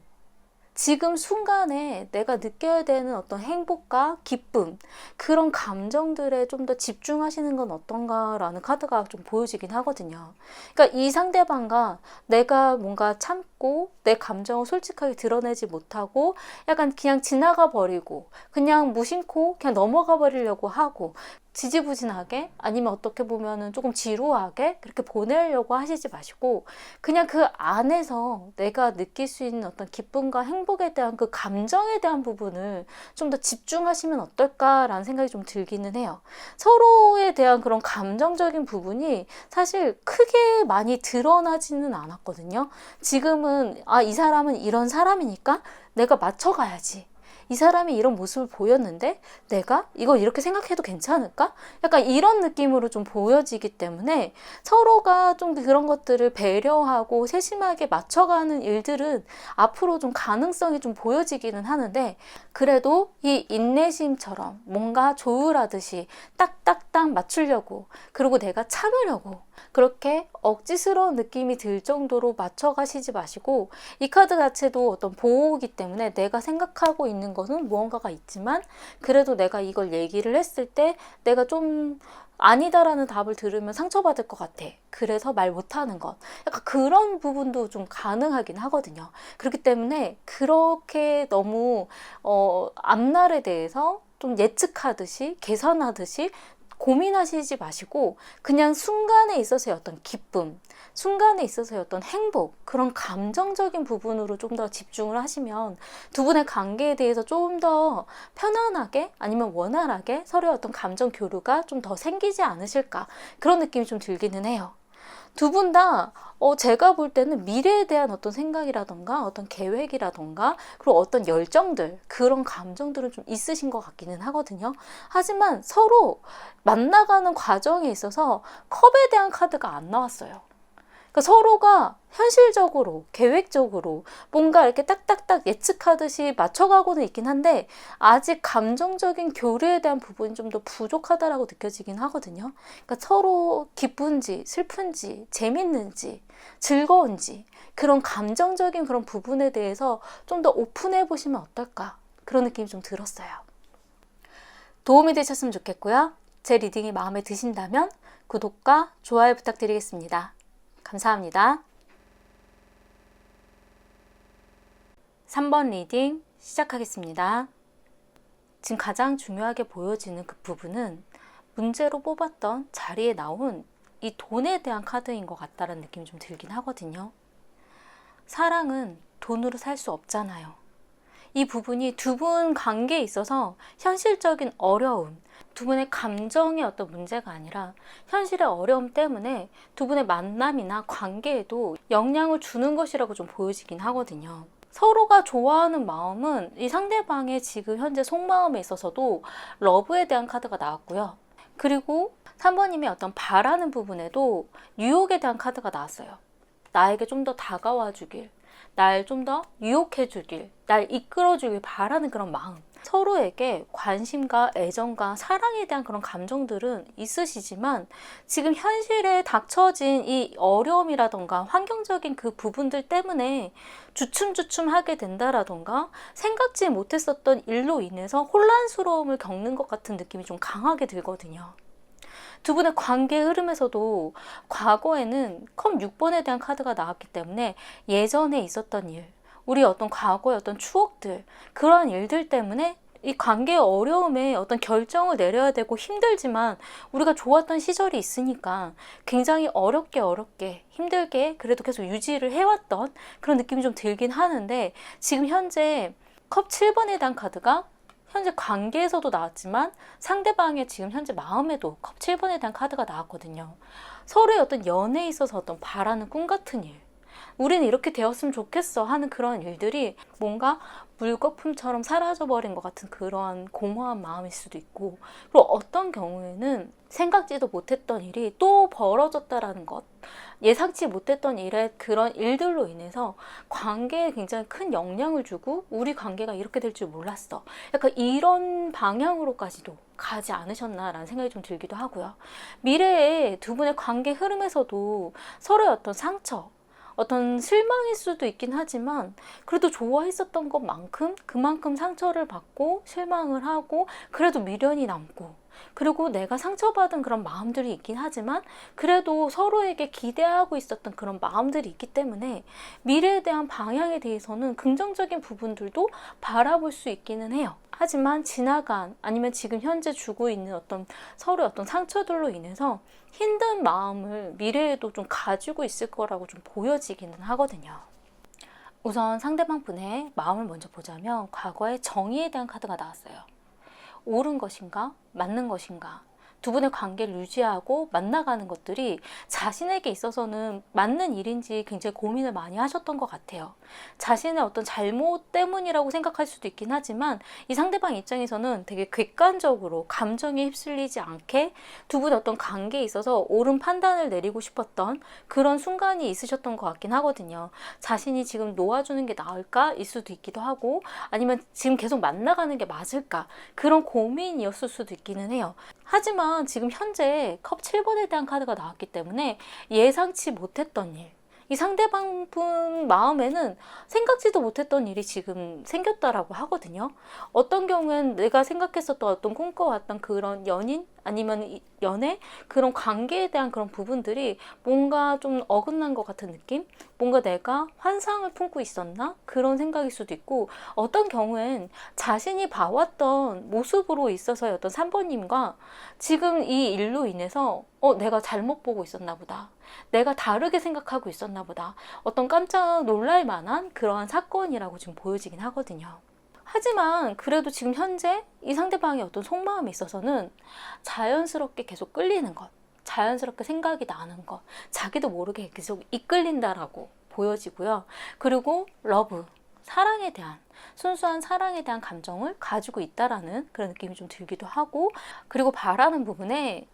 지금 순간에 내가 느껴야 되는 어떤 행복과 기쁨, 그런 감정들에 좀 더 집중하시는 건 어떤가라는 카드가 좀 보여지긴 하거든요. 그러니까 이 상대방과 내가 뭔가 참고 내 감정을 솔직하게 드러내지 못하고 약간 그냥 지나가 버리고 그냥 무심코 그냥 넘어가 버리려고 하고 지지부진하게 아니면 어떻게 보면은 조금 지루하게 그렇게 보내려고 하시지 마시고 그냥 그 안에서 내가 느낄 수 있는 어떤 기쁨과 행복에 대한 그 감정에 대한 부분을 좀 더 집중하시면 어떨까라는 생각이 좀 들기는 해요. 서로에 대한 그런 감정적인 부분이 사실 크게 많이 드러나지는 않았거든요. 지금은 이 사람은 이런 사람이니까 내가 맞춰가야지. 이 사람이 이런 모습을 보였는데 내가 이거 이렇게 생각해도 괜찮을까? 약간 이런 느낌으로 좀 보여지기 때문에 서로가 좀 그런 것들을 배려하고 세심하게 맞춰가는 일들은 앞으로 좀 가능성이 좀 보여지기는 하는데 그래도 이 인내심처럼 뭔가 조율하듯이 딱딱딱 맞추려고 그리고 내가 참으려고 그렇게 억지스러운 느낌이 들 정도로 맞춰가시지 마시고 이 카드 자체도 어떤 보호이기 때문에 내가 생각하고 있는 것은 무언가가 있지만 그래도 내가 이걸 얘기를 했을 때 내가 좀 아니다라는 답을 들으면 상처받을 것 같아. 그래서 말 못하는 것. 약간 그런 부분도 좀 가능하긴 하거든요. 그렇기 때문에 그렇게 너무 앞날에 대해서 좀 예측하듯이 계산하듯이 고민하시지 마시고 그냥 순간에 있어서의 어떤 기쁨, 순간에 있어서의 어떤 행복, 그런 감정적인 부분으로 좀 더 집중을 하시면 두 분의 관계에 대해서 좀 더 편안하게 아니면 원활하게 서로의 어떤 감정 교류가 좀 더 생기지 않으실까 그런 느낌이 좀 들기는 해요. 두 분 다 제가 볼 때는 미래에 대한 어떤 생각이라던가 어떤 계획이라던가 그리고 어떤 열정들 그런 감정들은 좀 있으신 것 같기는 하거든요. 하지만 서로 만나가는 과정에 있어서 컵에 대한 카드가 안 나왔어요. 그러니까 서로가 현실적으로 계획적으로 뭔가 이렇게 딱딱딱 예측하듯이 맞춰가고는 있긴 한데 아직 감정적인 교류에 대한 부분이 좀 더 부족하다라고 느껴지긴 하거든요. 그러니까 서로 기쁜지 슬픈지 재밌는지 즐거운지 그런 감정적인 그런 부분에 대해서 좀 더 오픈해 보시면 어떨까 그런 느낌이 좀 들었어요. 도움이 되셨으면 좋겠고요. 제 리딩이 마음에 드신다면 구독과 좋아요 부탁드리겠습니다. 감사합니다. 3번 리딩 시작하겠습니다. 지금 가장 중요하게 보여지는 그 부분은 문제로 뽑았던 자리에 나온 이 돈에 대한 카드인 것 같다는 느낌이 좀 들긴 하거든요. 사랑은 돈으로 살 수 없잖아요. 이 부분이 두 분 관계에 있어서 현실적인 어려움, 두 분의 감정의 어떤 문제가 아니라 현실의 어려움 때문에 두 분의 만남이나 관계에도 영향을 주는 것이라고 좀 보여지긴 하거든요. 서로가 좋아하는 마음은 이 상대방의 지금 현재 속마음에 있어서도 러브에 대한 카드가 나왔고요. 그리고 3번님이 어떤 바라는 부분에도 유혹에 대한 카드가 나왔어요. 나에게 좀 더 다가와 주길, 날 좀 더 유혹해 주길, 날 이끌어 주길 바라는 그런 마음. 서로에게 관심과 애정과 사랑에 대한 그런 감정들은 있으시지만 지금 현실에 닥쳐진 이 어려움이라던가 환경적인 그 부분들 때문에 주춤주춤하게 된다라던가 생각지 못했었던 일로 인해서 혼란스러움을 겪는 것 같은 느낌이 좀 강하게 들거든요. 두 분의 관계 흐름에서도 과거에는 컵 6번에 대한 카드가 나왔기 때문에 예전에 있었던 일, 우리 어떤 과거의 어떤 추억들, 그러한 일들 때문에 이 관계의 어려움에 어떤 결정을 내려야 되고 힘들지만 우리가 좋았던 시절이 있으니까 굉장히 어렵게 힘들게 그래도 계속 유지를 해왔던 그런 느낌이 좀 들긴 하는데 지금 현재 컵 7번에 대한 카드가 현재 관계에서도 나왔지만 상대방의 지금 현재 마음에도 컵 7번에 대한 카드가 나왔거든요. 서로의 어떤 연애에 있어서 어떤 바라는 꿈 같은 일, 우리는 이렇게 되었으면 좋겠어 하는 그런 일들이 뭔가 물거품처럼 사라져버린 것 같은 그러한 공허한 마음일 수도 있고, 그리고 어떤 경우에는 생각지도 못했던 일이 또 벌어졌다라는 것, 예상치 못했던 일의 그런 일들로 인해서 관계에 굉장히 큰 영향을 주고 우리 관계가 이렇게 될 줄 몰랐어, 약간 이런 방향으로까지도 가지 않으셨나라는 생각이 좀 들기도 하고요. 미래에 두 분의 관계 흐름에서도 서로의 어떤 상처, 어떤 실망일 수도 있긴 하지만 그래도 좋아했었던 것만큼 그만큼 상처를 받고 실망을 하고 그래도 미련이 남고 그리고 내가 상처받은 그런 마음들이 있긴 하지만 그래도 서로에게 기대하고 있었던 그런 마음들이 있기 때문에 미래에 대한 방향에 대해서는 긍정적인 부분들도 바라볼 수 있기는 해요. 하지만 지나간 아니면 지금 현재 주고 있는 어떤 서로의 어떤 상처들로 인해서 힘든 마음을 미래에도 좀 가지고 있을 거라고 좀 보여지기는 하거든요. 우선 상대방 분의 마음을 먼저 보자면 과거의 정의에 대한 카드가 나왔어요. 옳은 것인가? 맞는 것인가? 두 분의 관계를 유지하고 만나가는 것들이 자신에게 있어서는 맞는 일인지 굉장히 고민을 많이 하셨던 것 같아요. 자신의 어떤 잘못 때문이라고 생각할 수도 있긴 하지만 이 상대방 입장에서는 되게 객관적으로 감정에 휩쓸리지 않게 두 분의 어떤 관계에 있어서 옳은 판단을 내리고 싶었던 그런 순간이 있으셨던 것 같긴 하거든요. 자신이 지금 놓아주는 게 나을까? 일 수도 있기도 하고 아니면 지금 계속 만나가는 게 맞을까? 그런 고민이었을 수도 있기는 해요. 하지만 지금 현재 컵 7번에 대한 카드가 나왔기 때문에 예상치 못했던 일, 이 상대방 분 마음에는 생각지도 못했던 일이 지금 생겼다라고 하거든요. 어떤 경우엔 내가 생각했었던 어떤 꿈꿔왔던 그런 연인 아니면 연애 그런 관계에 대한 그런 부분들이 뭔가 좀 어긋난 것 같은 느낌? 뭔가 내가 환상을 품고 있었나? 그런 생각일 수도 있고 어떤 경우엔 자신이 봐왔던 모습으로 있어서의 어떤 3번님과 지금 이 일로 인해서 내가 잘못 보고 있었나 보다. 내가 다르게 생각하고 있었나 보다. 어떤 깜짝 놀랄 만한 그러한 사건이라고 지금 보여지긴 하거든요. 하지만 그래도 지금 현재 이 상대방의 어떤 속마음에 있어서는 자연스럽게 계속 끌리는 것, 자연스럽게 생각이 나는 것, 자기도 모르게 계속 이끌린다라고 보여지고요. 그리고 러브, 사랑에 대한 순수한 사랑에 대한 감정을 가지고 있다라는 그런 느낌이 좀 들기도 하고 그리고 바라는 부분에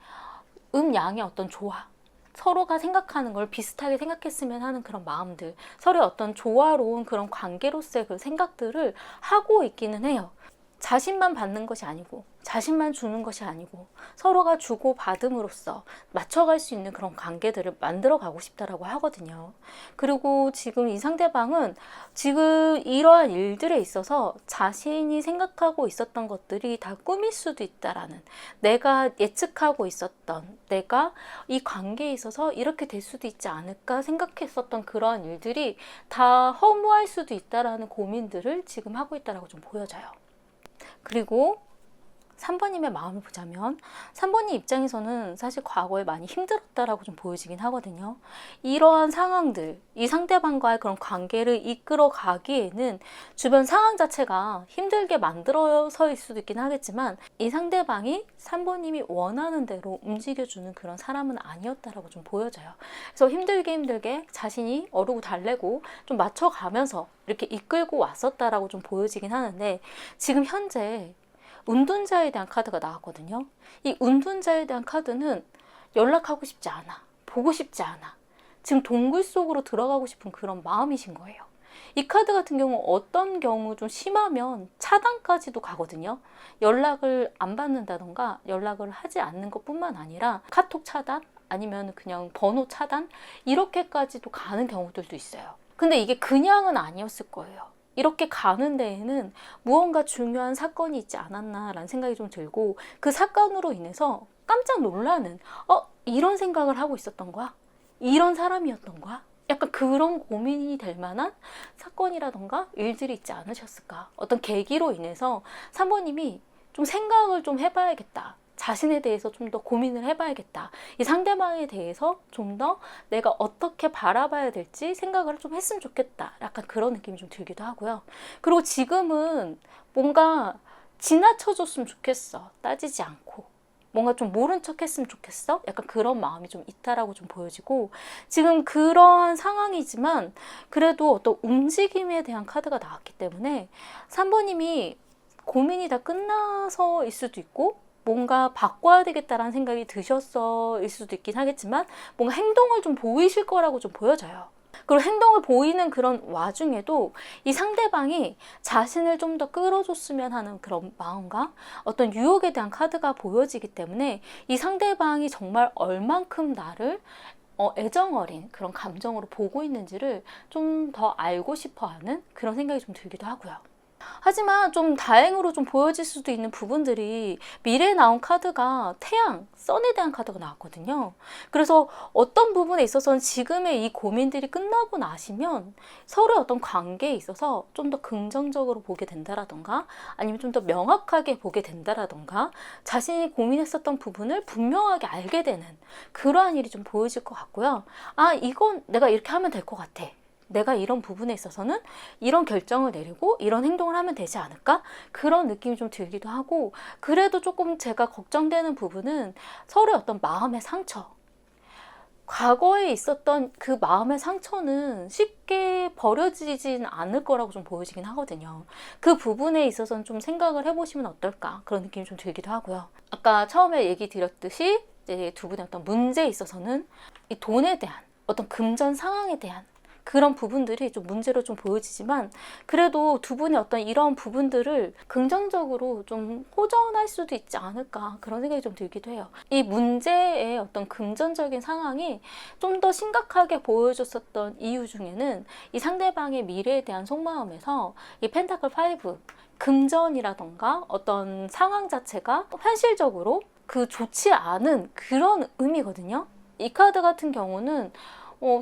음양의 어떤 조화 서로가 생각하는 걸 비슷하게 생각했으면 하는 그런 마음들 서로의 어떤 조화로운 그런 관계로서의 그 생각들을 하고 있기는 해요. 자신만 받는 것이 아니고 자신만 주는 것이 아니고 서로가 주고 받음으로써 맞춰갈 수 있는 그런 관계들을 만들어 가고 싶다라고 하거든요. 그리고 지금 이 상대방은 지금 이러한 일들에 있어서 자신이 생각하고 있었던 것들이 다 꿈일 수도 있다라는 내가 예측하고 있었던 내가 이 관계에 있어서 이렇게 될 수도 있지 않을까 생각했었던 그러한 일들이 다 허무할 수도 있다라는 고민들을 지금 하고 있다라고 좀 보여져요. 그리고 3번님의 마음을 보자면 3번님 입장에서는 사실 과거에 많이 힘들었다라고 좀 보여지긴 하거든요. 이러한 상황들, 이 상대방과의 그런 관계를 이끌어 가기에는 주변 상황 자체가 힘들게 만들어서일 수도 있긴 하겠지만 이 상대방이 3번님이 원하는 대로 움직여주는 그런 사람은 아니었다라고 좀 보여져요. 그래서 힘들게 자신이 어르고 달래고 좀 맞춰가면서 이렇게 이끌고 왔었다라고 좀 보여지긴 하는데 지금 현재 운둔자에 대한 카드가 나왔거든요. 이 운둔자에 대한 카드는 연락하고 싶지 않아. 보고 싶지 않아. 지금 동굴 속으로 들어가고 싶은 그런 마음이신 거예요. 이 카드 같은 경우 어떤 경우 좀 심하면 차단까지도 가거든요. 연락을 안 받는다던가 연락을 하지 않는 것뿐만 아니라 카톡 차단 아니면 그냥 번호 차단 이렇게까지도 가는 경우들도 있어요. 근데 이게 그냥은 아니었을 거예요. 이렇게 가는 데에는 무언가 중요한 사건이 있지 않았나라는 생각이 좀 들고 그 사건으로 인해서 깜짝 놀라는 이런 생각을 하고 있었던 거야? 이런 사람이었던 거야? 약간 그런 고민이 될 만한 사건이라던가 일들이 있지 않으셨을까? 어떤 계기로 인해서 3번님이 좀 생각을 좀 해봐야겠다. 자신에 대해서 좀 더 고민을 해봐야겠다. 이 상대방에 대해서 좀 더 내가 어떻게 바라봐야 될지 생각을 좀 했으면 좋겠다. 약간 그런 느낌이 좀 들기도 하고요. 그리고 지금은 뭔가 지나쳐줬으면 좋겠어. 따지지 않고. 뭔가 좀 모른 척 했으면 좋겠어? 약간 그런 마음이 좀 있다라고 좀 보여지고 지금 그러한 상황이지만 그래도 어떤 움직임에 대한 카드가 나왔기 때문에 3번님이 고민이 다 끝나서일 수도 있고 뭔가 바꿔야 되겠다라는 생각이 드셨어일 수도 있긴 하겠지만 뭔가 행동을 좀 보이실 거라고 좀 보여져요. 그리고 행동을 보이는 그런 와중에도 이 상대방이 자신을 좀 더 끌어줬으면 하는 그런 마음과 어떤 유혹에 대한 카드가 보여지기 때문에 이 상대방이 정말 얼만큼 나를 애정어린 그런 감정으로 보고 있는지를 좀 더 알고 싶어 하는 그런 생각이 좀 들기도 하고요. 하지만 좀 다행으로 좀 보여질 수도 있는 부분들이 미래에 나온 카드가 태양, 선에 대한 카드가 나왔거든요. 그래서 어떤 부분에 있어서는 지금의 이 고민들이 끝나고 나시면 서로의 어떤 관계에 있어서 좀 더 긍정적으로 보게 된다라던가 아니면 좀 더 명확하게 보게 된다라던가 자신이 고민했었던 부분을 분명하게 알게 되는 그러한 일이 좀 보여질 것 같고요. 아, 이건 내가 이렇게 하면 될 것 같아. 내가 이런 부분에 있어서는 이런 결정을 내리고 이런 행동을 하면 되지 않을까? 그런 느낌이 좀 들기도 하고, 그래도 조금 제가 걱정되는 부분은 서로의 어떤 마음의 상처, 과거에 있었던 그 마음의 상처는 쉽게 버려지진 않을 거라고 좀 보여지긴 하거든요. 그 부분에 있어서는 좀 생각을 해보시면 어떨까, 그런 느낌이 좀 들기도 하고요. 아까 처음에 얘기 드렸듯이 이제 두 분의 어떤 문제에 있어서는 이 돈에 대한 어떤 금전 상황에 대한 그런 부분들이 좀 문제로 좀 보여지지만, 그래도 두 분의 어떤 이런 부분들을 긍정적으로 좀 호전할 수도 있지 않을까, 그런 생각이 좀 들기도 해요. 이 문제의 어떤 금전적인 상황이 좀 더 심각하게 보여줬었던 이유 중에는 이 상대방의 미래에 대한 속마음에서 이 펜타클 5, 금전이라던가 어떤 상황 자체가 현실적으로 그 좋지 않은 그런 의미거든요. 이 카드 같은 경우는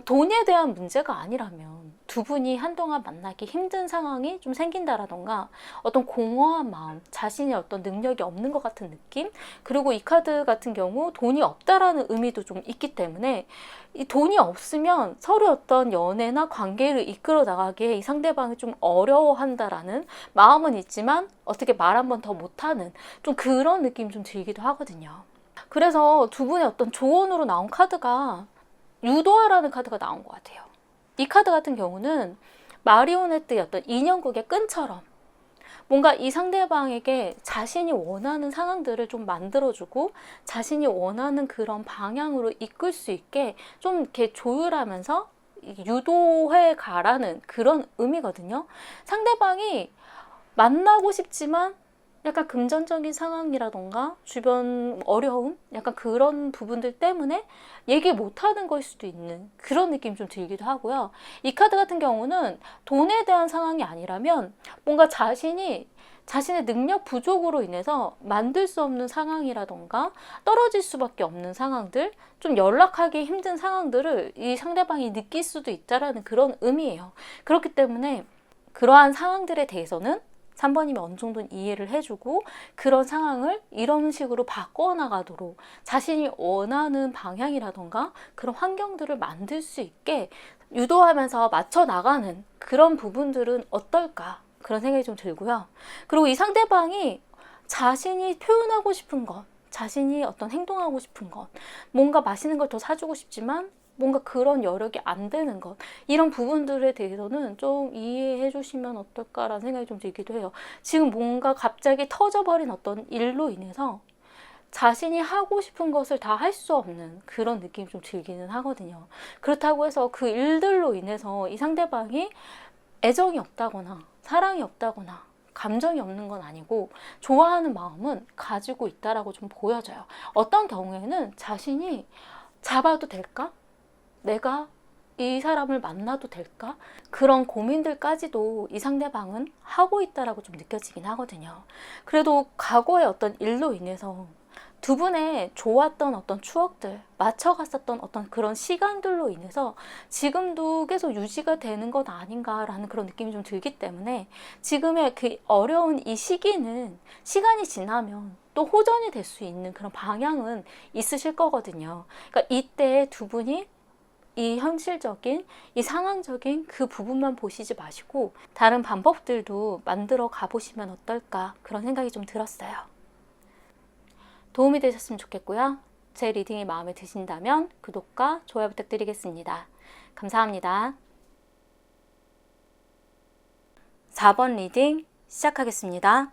돈에 대한 문제가 아니라면 두 분이 한동안 만나기 힘든 상황이 좀 생긴다라던가 어떤 공허한 마음, 자신의 어떤 능력이 없는 것 같은 느낌, 그리고 이 카드 같은 경우 돈이 없다라는 의미도 좀 있기 때문에 이 돈이 없으면 서로 어떤 연애나 관계를 이끌어 나가기에 이 상대방이 좀 어려워한다라는 마음은 있지만 어떻게 말 한 번 더 못하는 좀 그런 느낌이 좀 들기도 하거든요. 그래서 두 분의 어떤 조언으로 나온 카드가 유도하라는 카드가 나온 것 같아요. 이 카드 같은 경우는 마리오네트의 어떤 인형극의 끈처럼 뭔가 이 상대방에게 자신이 원하는 상황들을 좀 만들어주고 자신이 원하는 그런 방향으로 이끌 수 있게 좀 이렇게 조율하면서 유도해 가라는 그런 의미거든요. 상대방이 만나고 싶지만 약간 금전적인 상황이라던가 주변 어려움, 약간 그런 부분들 때문에 얘기 못하는 걸 수도 있는 그런 느낌이 좀 들기도 하고요. 이 카드 같은 경우는 돈에 대한 상황이 아니라면 뭔가 자신의 능력 부족으로 인해서 만들 수 없는 상황이라던가 떨어질 수밖에 없는 상황들, 좀 연락하기 힘든 상황들을 이 상대방이 느낄 수도 있다라는 그런 의미예요. 그렇기 때문에 그러한 상황들에 대해서는 3번님이 어느 정도는 이해를 해주고 그런 상황을 이런 식으로 바꿔나가도록 자신이 원하는 방향이라던가 그런 환경들을 만들 수 있게 유도하면서 맞춰나가는 그런 부분들은 어떨까, 그런 생각이 좀 들고요. 그리고 이 상대방이 자신이 표현하고 싶은 것, 자신이 어떤 행동하고 싶은 것, 뭔가 맛있는 걸 더 사주고 싶지만 뭔가 그런 여력이 안 되는 것, 이런 부분들에 대해서는 좀 이해해 주시면 어떨까라는 생각이 좀 들기도 해요. 지금 뭔가 갑자기 터져버린 어떤 일로 인해서 자신이 하고 싶은 것을 다 할 수 없는 그런 느낌이 좀 들기는 하거든요. 그렇다고 해서 그 일들로 인해서 이 상대방이 애정이 없다거나 사랑이 없다거나 감정이 없는 건 아니고 좋아하는 마음은 가지고 있다라고 좀 보여져요. 어떤 경우에는 자신이 잡아도 될까? 내가 이 사람을 만나도 될까? 그런 고민들까지도 이 상대방은 하고 있다라고 좀 느껴지긴 하거든요. 그래도 과거의 어떤 일로 인해서 두 분의 좋았던 어떤 추억들, 맞춰갔었던 어떤 그런 시간들로 인해서 지금도 계속 유지가 되는 것 아닌가라는 그런 느낌이 좀 들기 때문에 지금의 그 어려운 이 시기는 시간이 지나면 또 호전이 될 수 있는 그런 방향은 있으실 거거든요. 그러니까 이때 두 분이 이 현실적인, 이 상황적인 그 부분만 보시지 마시고 다른 방법들도 만들어 가보시면 어떨까, 그런 생각이 좀 들었어요. 도움이 되셨으면 좋겠고요. 제 리딩이 마음에 드신다면 구독과 좋아요 부탁드리겠습니다. 감사합니다. 4번 리딩 시작하겠습니다.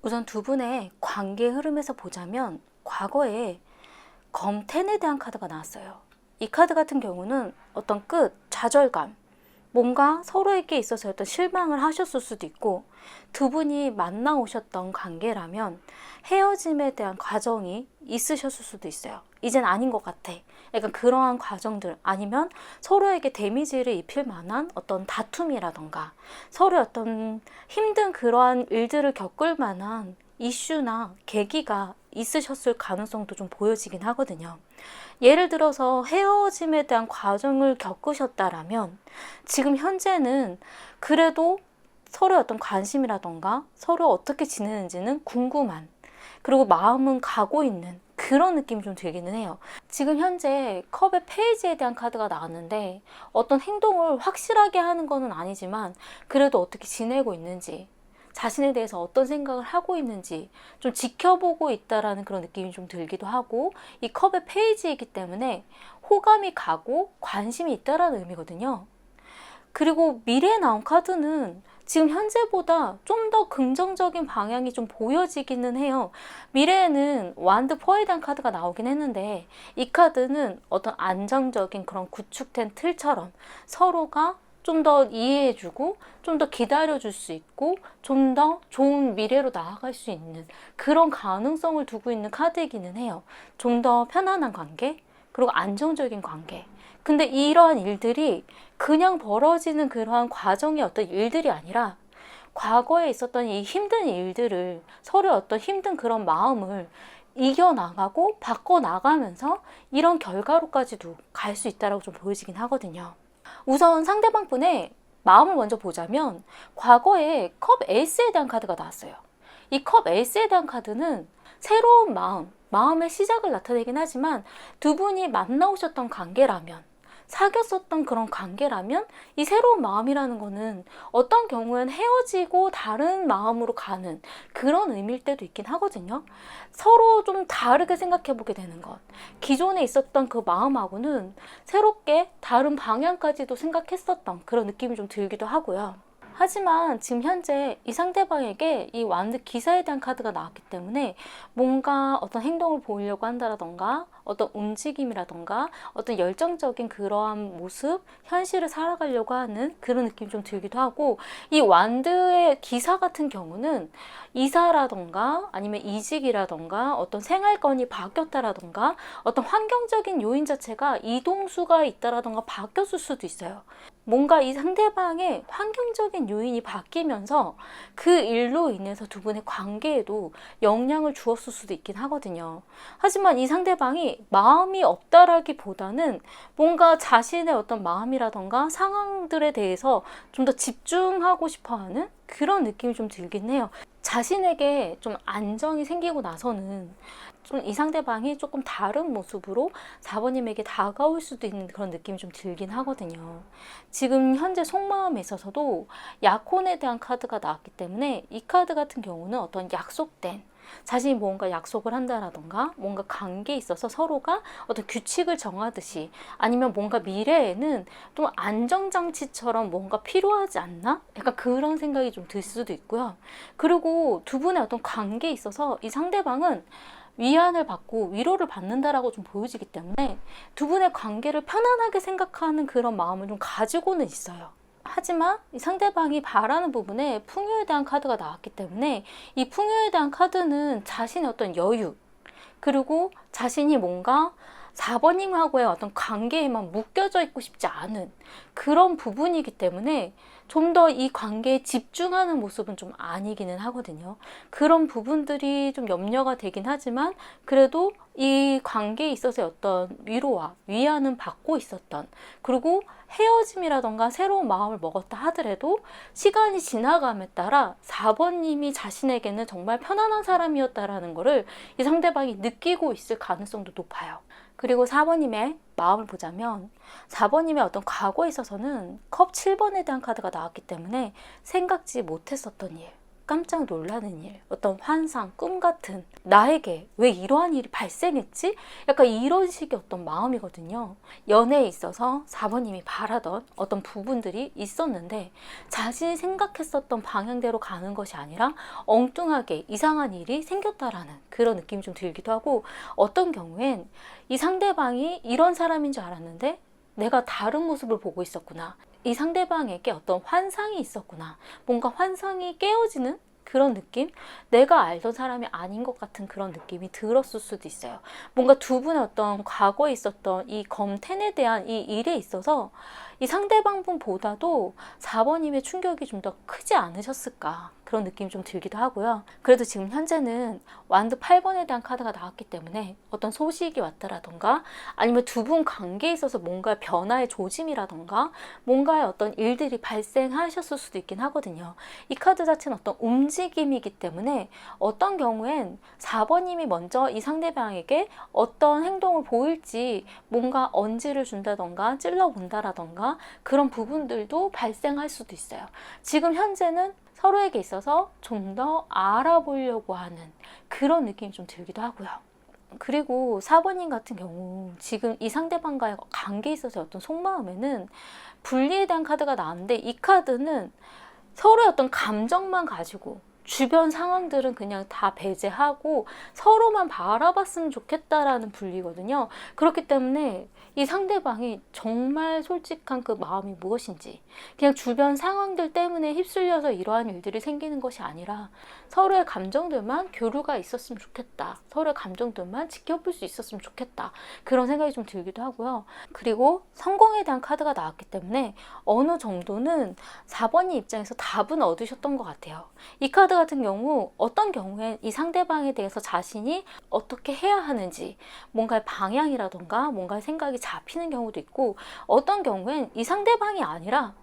우선 두 분의 관계 흐름에서 보자면 과거에 검텐에 대한 카드가 나왔어요. 이 카드 같은 경우는 어떤 끝, 좌절감, 뭔가 서로에게 있어서 어떤 실망을 하셨을 수도 있고, 두 분이 만나오셨던 관계라면 헤어짐에 대한 과정이 있으셨을 수도 있어요. 이젠 아닌 것 같아. 약간 그러한 과정들, 아니면 서로에게 데미지를 입힐 만한 어떤 다툼이라던가 서로의 어떤 힘든 그러한 일들을 겪을 만한 이슈나 계기가 있으셨을 가능성도 좀 보여지긴 하거든요. 예를 들어서 헤어짐에 대한 과정을 겪으셨다라면 지금 현재는 그래도 서로의 어떤 관심이라던가 서로 어떻게 지내는지는 궁금한, 그리고 마음은 가고 있는 그런 느낌이 좀 들기는 해요. 지금 현재 컵의 페이지에 대한 카드가 나왔는데 어떤 행동을 확실하게 하는 거는 아니지만 그래도 어떻게 지내고 있는지, 자신에 대해서 어떤 생각을 하고 있는지 좀 지켜보고 있다라는 그런 느낌이 좀 들기도 하고, 이 컵의 페이지이기 때문에 호감이 가고 관심이 있다라는 의미거든요. 그리고 미래에 나온 카드는 지금 현재보다 좀 더 긍정적인 방향이 좀 보여지기는 해요. 미래에는 완드 포에 대한 카드가 나오긴 했는데 이 카드는 어떤 안정적인 그런 구축된 틀처럼 서로가 좀 더 이해해주고 좀 더 기다려줄 수 있고 좀 더 좋은 미래로 나아갈 수 있는 그런 가능성을 두고 있는 카드이기는 해요. 좀 더 편안한 관계, 그리고 안정적인 관계. 근데 이러한 일들이 그냥 벌어지는 그러한 과정의 어떤 일들이 아니라 과거에 있었던 이 힘든 일들을, 서로의 어떤 힘든 그런 마음을 이겨나가고 바꿔나가면서 이런 결과로까지도 갈 수 있다고 좀 보여지긴 하거든요. 우선 상대방 분의 마음을 먼저 보자면 과거에 컵 에이스에 대한 카드가 나왔어요. 이 컵 에이스에 대한 카드는 새로운 마음의 시작을 나타내긴 하지만 두 분이 만나오셨던 관계라면, 사귀었었던 그런 관계라면 이 새로운 마음이라는 거는 어떤 경우엔 헤어지고 다른 마음으로 가는 그런 의미일 때도 있긴 하거든요. 서로 좀 다르게 생각해 보게 되는 것, 기존에 있었던 그 마음하고는 새롭게 다른 방향까지도 생각했었던 그런 느낌이 좀 들기도 하고요. 하지만 지금 현재 이 상대방에게 이 완드 기사에 대한 카드가 나왔기 때문에 뭔가 어떤 행동을 보이려고 한다라던가 어떤 움직임이라던가 어떤 열정적인 그러한 모습, 현실을 살아가려고 하는 그런 느낌이 좀 들기도 하고, 이 완드의 기사 같은 경우는 이사라던가 아니면 이직이라던가 어떤 생활권이 바뀌었다라던가 어떤 환경적인 요인 자체가 이동수가 있다라던가 바뀌었을 수도 있어요. 뭔가 이 상대방의 환경적인 요인이 바뀌면서 그 일로 인해서 두 분의 관계에도 영향을 주었을 수도 있긴 하거든요. 하지만 이 상대방이 마음이 없다라기보다는 뭔가 자신의 어떤 마음이라던가 상황들에 대해서 좀 더 집중하고 싶어하는 그런 느낌이 좀 들긴 해요. 자신에게 좀 안정이 생기고 나서는 좀 이 상대방이 조금 다른 모습으로 4번님에게 다가올 수도 있는 그런 느낌이 좀 들긴 하거든요. 지금 현재 속마음에 있어서도 약혼에 대한 카드가 나왔기 때문에 이 카드 같은 경우는 어떤 약속된, 자신이 뭔가 약속을 한다라던가 뭔가 관계에 있어서 서로가 어떤 규칙을 정하듯이, 아니면 뭔가 미래에는 좀 안정장치처럼 뭔가 필요하지 않나? 약간 그런 생각이 좀 들 수도 있고요. 그리고 두 분의 어떤 관계에 있어서 이 상대방은 위안을 받고 위로를 받는다라고 좀 보여지기 때문에 두 분의 관계를 편안하게 생각하는 그런 마음을 좀 가지고는 있어요. 하지만 이 상대방이 바라는 부분에 풍요에 대한 카드가 나왔기 때문에 이 풍요에 대한 카드는 자신의 어떤 여유, 그리고 자신이 뭔가 4번님하고의 어떤 관계에만 묶여져 있고 싶지 않은 그런 부분이기 때문에 좀 더 이 관계에 집중하는 모습은 좀 아니기는 하거든요. 그런 부분들이 좀 염려가 되긴 하지만 그래도 이 관계에 있어서의 어떤 위로와 위안은 받고 있었던, 그리고 헤어짐이라던가 새로운 마음을 먹었다 하더라도 시간이 지나감에 따라 4번님이 자신에게는 정말 편안한 사람이었다라는 거를 이 상대방이 느끼고 있을 가능성도 높아요. 그리고 4번님의 마음을 보자면 4번님의 어떤 과거에 있어서는 컵 7번에 대한 카드가 나왔기 때문에 생각지 못했었던 일, 깜짝 놀라는 일, 어떤 환상, 꿈 같은, 나에게 왜 이러한 일이 발생했지? 약간 이런 식의 어떤 마음이거든요. 연애에 있어서 4번님이 바라던 어떤 부분들이 있었는데 자신이 생각했었던 방향대로 가는 것이 아니라 엉뚱하게 이상한 일이 생겼다라는 그런 느낌이 좀 들기도 하고, 어떤 경우엔 이 상대방이 이런 사람인 줄 알았는데 내가 다른 모습을 보고 있었구나. 이 상대방에게 어떤 환상이 있었구나. 뭔가 환상이 깨어지는 그런 느낌? 내가 알던 사람이 아닌 것 같은 그런 느낌이 들었을 수도 있어요. 뭔가 두 분의 어떤 과거에 있었던 이 검텐에 대한 이 일에 있어서 이 상대방 분보다도 4번님의 충격이 좀 더 크지 않으셨을까, 그런 느낌이 좀 들기도 하고요. 그래도 지금 현재는 완드 8번에 대한 카드가 나왔기 때문에 어떤 소식이 왔다라던가 아니면 두 분 관계에 있어서 뭔가 변화의 조짐이라던가 뭔가의 어떤 일들이 발생하셨을 수도 있긴 하거든요. 이 카드 자체는 어떤 움직임이기 때문에 어떤 경우엔 4번님이 먼저 이 상대방에게 어떤 행동을 보일지 뭔가 언지를 준다던가 찔러본다라던가 그런 부분들도 발생할 수도 있어요. 지금 현재는 서로에게 있어서 좀 더 알아보려고 하는 그런 느낌이 좀 들기도 하고요. 그리고 4번님 같은 경우 지금 이 상대방과의 관계에 있어서 어떤 속마음에는 분리에 대한 카드가 나왔는데, 이 카드는 서로의 어떤 감정만 가지고 주변 상황들은 그냥 다 배제하고 서로만 바라봤으면 좋겠다라는 분리거든요. 그렇기 때문에 이 상대방이 정말 솔직한 그 마음이 무엇인지, 그냥 주변 상황들 때문에 휩쓸려서 이러한 일들이 생기는 것이 아니라 서로의 감정들만 교류가 있었으면 좋겠다, 서로의 감정들만 지켜볼 수 있었으면 좋겠다, 그런 생각이 좀 들기도 하고요. 그리고 성공에 대한 카드가 나왔기 때문에 어느 정도는 4번님 입장에서 답은 얻으셨던 것 같아요. 이 카드 같은 경우 어떤 경우엔 이 상대방에 대해서 자신이 어떻게 해야 하는지 뭔가의 방향이라던가 뭔가의 생각이 잡히는 경우도 있고, 어떤 경우엔 이 상대방이 아니라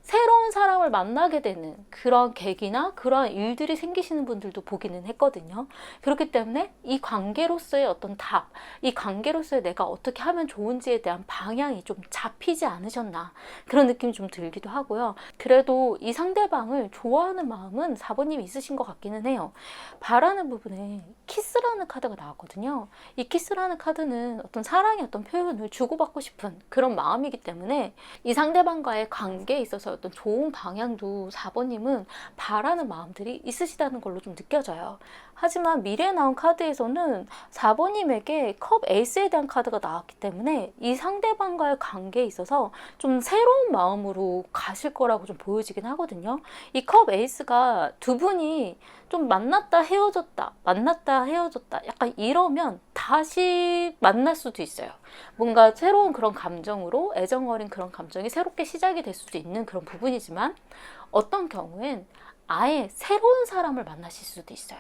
새로운 사람을 만나게 되는 그런 계기나 그런 일들이 생기시는 분들도 보기는 했거든요. 그렇기 때문에 이 관계로서의 어떤 답, 이 관계로서의 내가 어떻게 하면 좋은지에 대한 방향이 좀 잡히지 않으셨나, 그런 느낌이 좀 들기도 하고요. 그래도 이 상대방을 좋아하는 마음은 4번님이 있으신 것 같기는 해요. 바라는 부분에 키스라는 카드가 나왔거든요. 이 키스라는 카드는 어떤 사랑의 어떤 표현을 주고받고 싶은 그런 마음이기 때문에 이 상대방과의 관계에 있어서 어떤 좋은 방향도 4번님은 바라는 마음들이 있으시다는 걸로 좀 느껴져요. 하지만 미래에 나온 카드에서는 4번님에게 컵 에이스에 대한 카드가 나왔기 때문에 이 상대방과의 관계에 있어서 좀 새로운 마음으로 가실 거라고 좀 보여지긴 하거든요. 이 컵 에이스가 두 분이 좀 만났다 헤어졌다 만났다 헤어졌다 약간 이러면 다시 만날 수도 있어요. 뭔가 새로운 그런 감정으로 애정 어린 그런 감정이 새롭게 시작이 될 수도 있는 그런 부분이지만, 어떤 경우엔 아예 새로운 사람을 만나실 수도 있어요.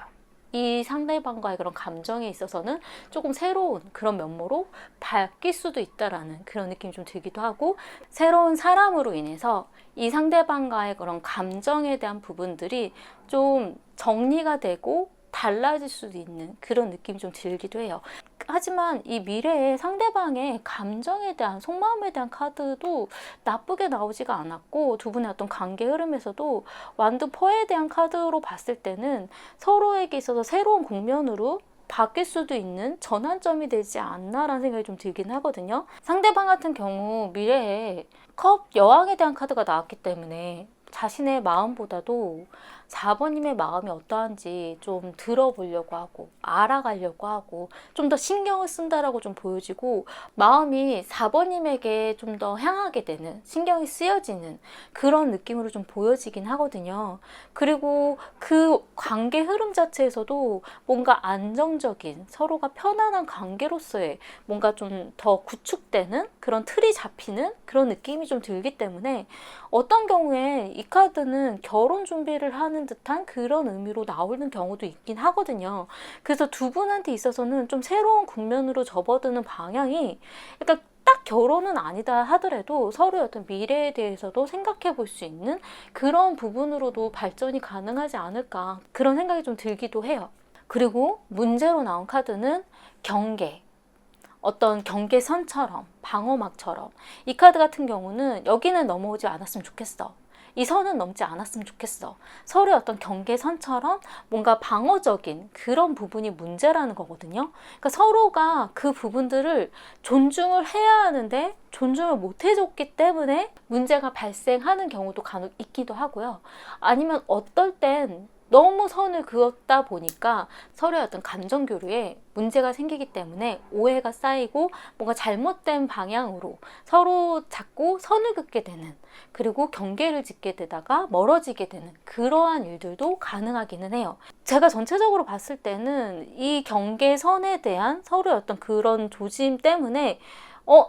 이 상대방과의 그런 감정에 있어서는 조금 새로운 그런 면모로 바뀔 수도 있다라는 그런 느낌이 좀 들기도 하고, 새로운 사람으로 인해서 이 상대방과의 그런 감정에 대한 부분들이 좀 정리가 되고 달라질 수도 있는 그런 느낌이 좀 들기도 해요. 하지만 이 미래에 상대방의 감정에 대한 속마음에 대한 카드도 나쁘게 나오지가 않았고, 두 분의 어떤 관계 흐름에서도 완드 4에 대한 카드로 봤을 때는 서로에게 있어서 새로운 국면으로 바뀔 수도 있는 전환점이 되지 않나라는 생각이 좀 들긴 하거든요. 상대방 같은 경우 미래에 컵 여왕에 대한 카드가 나왔기 때문에 자신의 마음보다도 4번님의 마음이 어떠한지 좀 들어보려고 하고 알아가려고 하고 좀 더 신경을 쓴다라고 좀 보여지고, 마음이 4번님에게 좀 더 향하게 되는, 신경이 쓰여지는 그런 느낌으로 좀 보여지긴 하거든요. 그리고 그 관계 흐름 자체에서도 뭔가 안정적인 서로가 편안한 관계로서의 뭔가 좀 더 구축되는 그런 틀이 잡히는 그런 느낌이 좀 들기 때문에, 어떤 경우에 이 카드는 결혼 준비를 하는 듯한 그런 의미로 나오는 경우도 있긴 하거든요. 그래서 두 분한테 있어서는 좀 새로운 국면으로 접어드는 방향이, 그러니까 딱 결혼은 아니다 하더라도 서로의 어떤 미래에 대해서도 생각해 볼 수 있는 그런 부분으로도 발전이 가능하지 않을까, 그런 생각이 좀 들기도 해요. 그리고 문제로 나온 카드는 경계, 어떤 경계선처럼 방어막처럼, 이 카드 같은 경우는 여기는 넘어오지 않았으면 좋겠어, 이 선은 넘지 않았으면 좋겠어, 서로의 어떤 경계선처럼 뭔가 방어적인 그런 부분이 문제라는 거거든요. 그러니까 서로가 그 부분들을 존중을 해야 하는데 존중을 못 해줬기 때문에 문제가 발생하는 경우도 간혹 있기도 하고요. 아니면 어떨 땐 너무 선을 그었다 보니까 서로의 어떤 감정 교류에 문제가 생기기 때문에 오해가 쌓이고 뭔가 잘못된 방향으로 서로 자꾸 선을 긋게 되는, 그리고 경계를 짓게 되다가 멀어지게 되는 그러한 일들도 가능하기는 해요. 제가 전체적으로 봤을 때는 이 경계선에 대한 서로의 어떤 그런 조심 때문에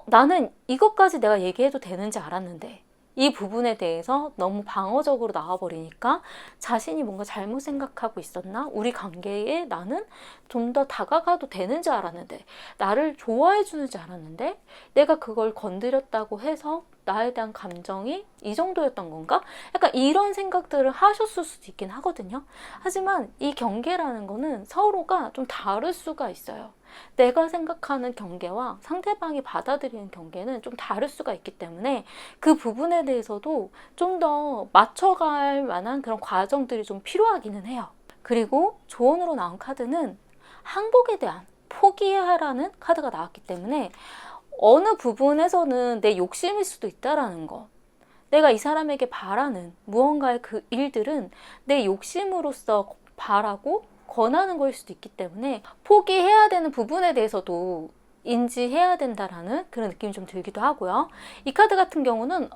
나는 이것까지 내가 얘기해도 되는지 알았는데 이 부분에 대해서 너무 방어적으로 나와버리니까 자신이 뭔가 잘못 생각하고 있었나? 우리 관계에 나는 좀 더 다가가도 되는 줄 알았는데, 나를 좋아해 주는 줄 알았는데, 내가 그걸 건드렸다고 해서 나에 대한 감정이 이 정도였던 건가? 약간 이런 생각들을 하셨을 수도 있긴 하거든요. 하지만 이 경계라는 거는 서로가 좀 다를 수가 있어요. 내가 생각하는 경계와 상대방이 받아들이는 경계는 좀 다를 수가 있기 때문에 그 부분에 대해서도 좀 더 맞춰갈 만한 그런 과정들이 좀 필요하기는 해요. 그리고 조언으로 나온 카드는 항복에 대한 포기하라는 카드가 나왔기 때문에 어느 부분에서는 내 욕심일 수도 있다라는 거. 내가 이 사람에게 바라는 무언가의 그 일들은 내 욕심으로서 바라고 권하는 거일 수도 있기 때문에 포기해야 되는 부분에 대해서도 인지해야 된다라는 그런 느낌이 좀 들기도 하고요. 이 카드 같은 경우는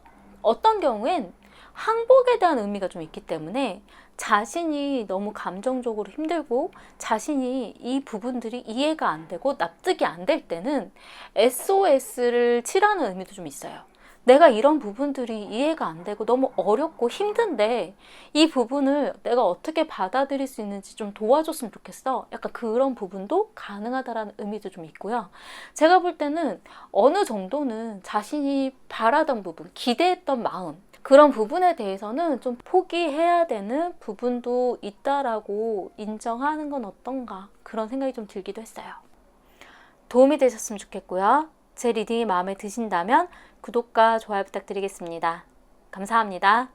어떤 경우엔 항복에 대한 의미가 좀 있기 때문에 자신이 너무 감정적으로 힘들고 자신이 이 부분들이 이해가 안 되고 납득이 안 될 때는 SOS를 치라는 의미도 좀 있어요. 내가 이런 부분들이 이해가 안 되고 너무 어렵고 힘든데 이 부분을 내가 어떻게 받아들일 수 있는지 좀 도와줬으면 좋겠어. 약간 그런 부분도 가능하다라는 의미도 좀 있고요. 제가 볼 때는 어느 정도는 자신이 바라던 부분, 기대했던 마음, 그런 부분에 대해서는 좀 포기해야 되는 부분도 있다라고 인정하는 건 어떤가, 그런 생각이 좀 들기도 했어요. 도움이 되셨으면 좋겠고요. 제 리딩이 마음에 드신다면 구독과 좋아요 부탁드리겠습니다. 감사합니다.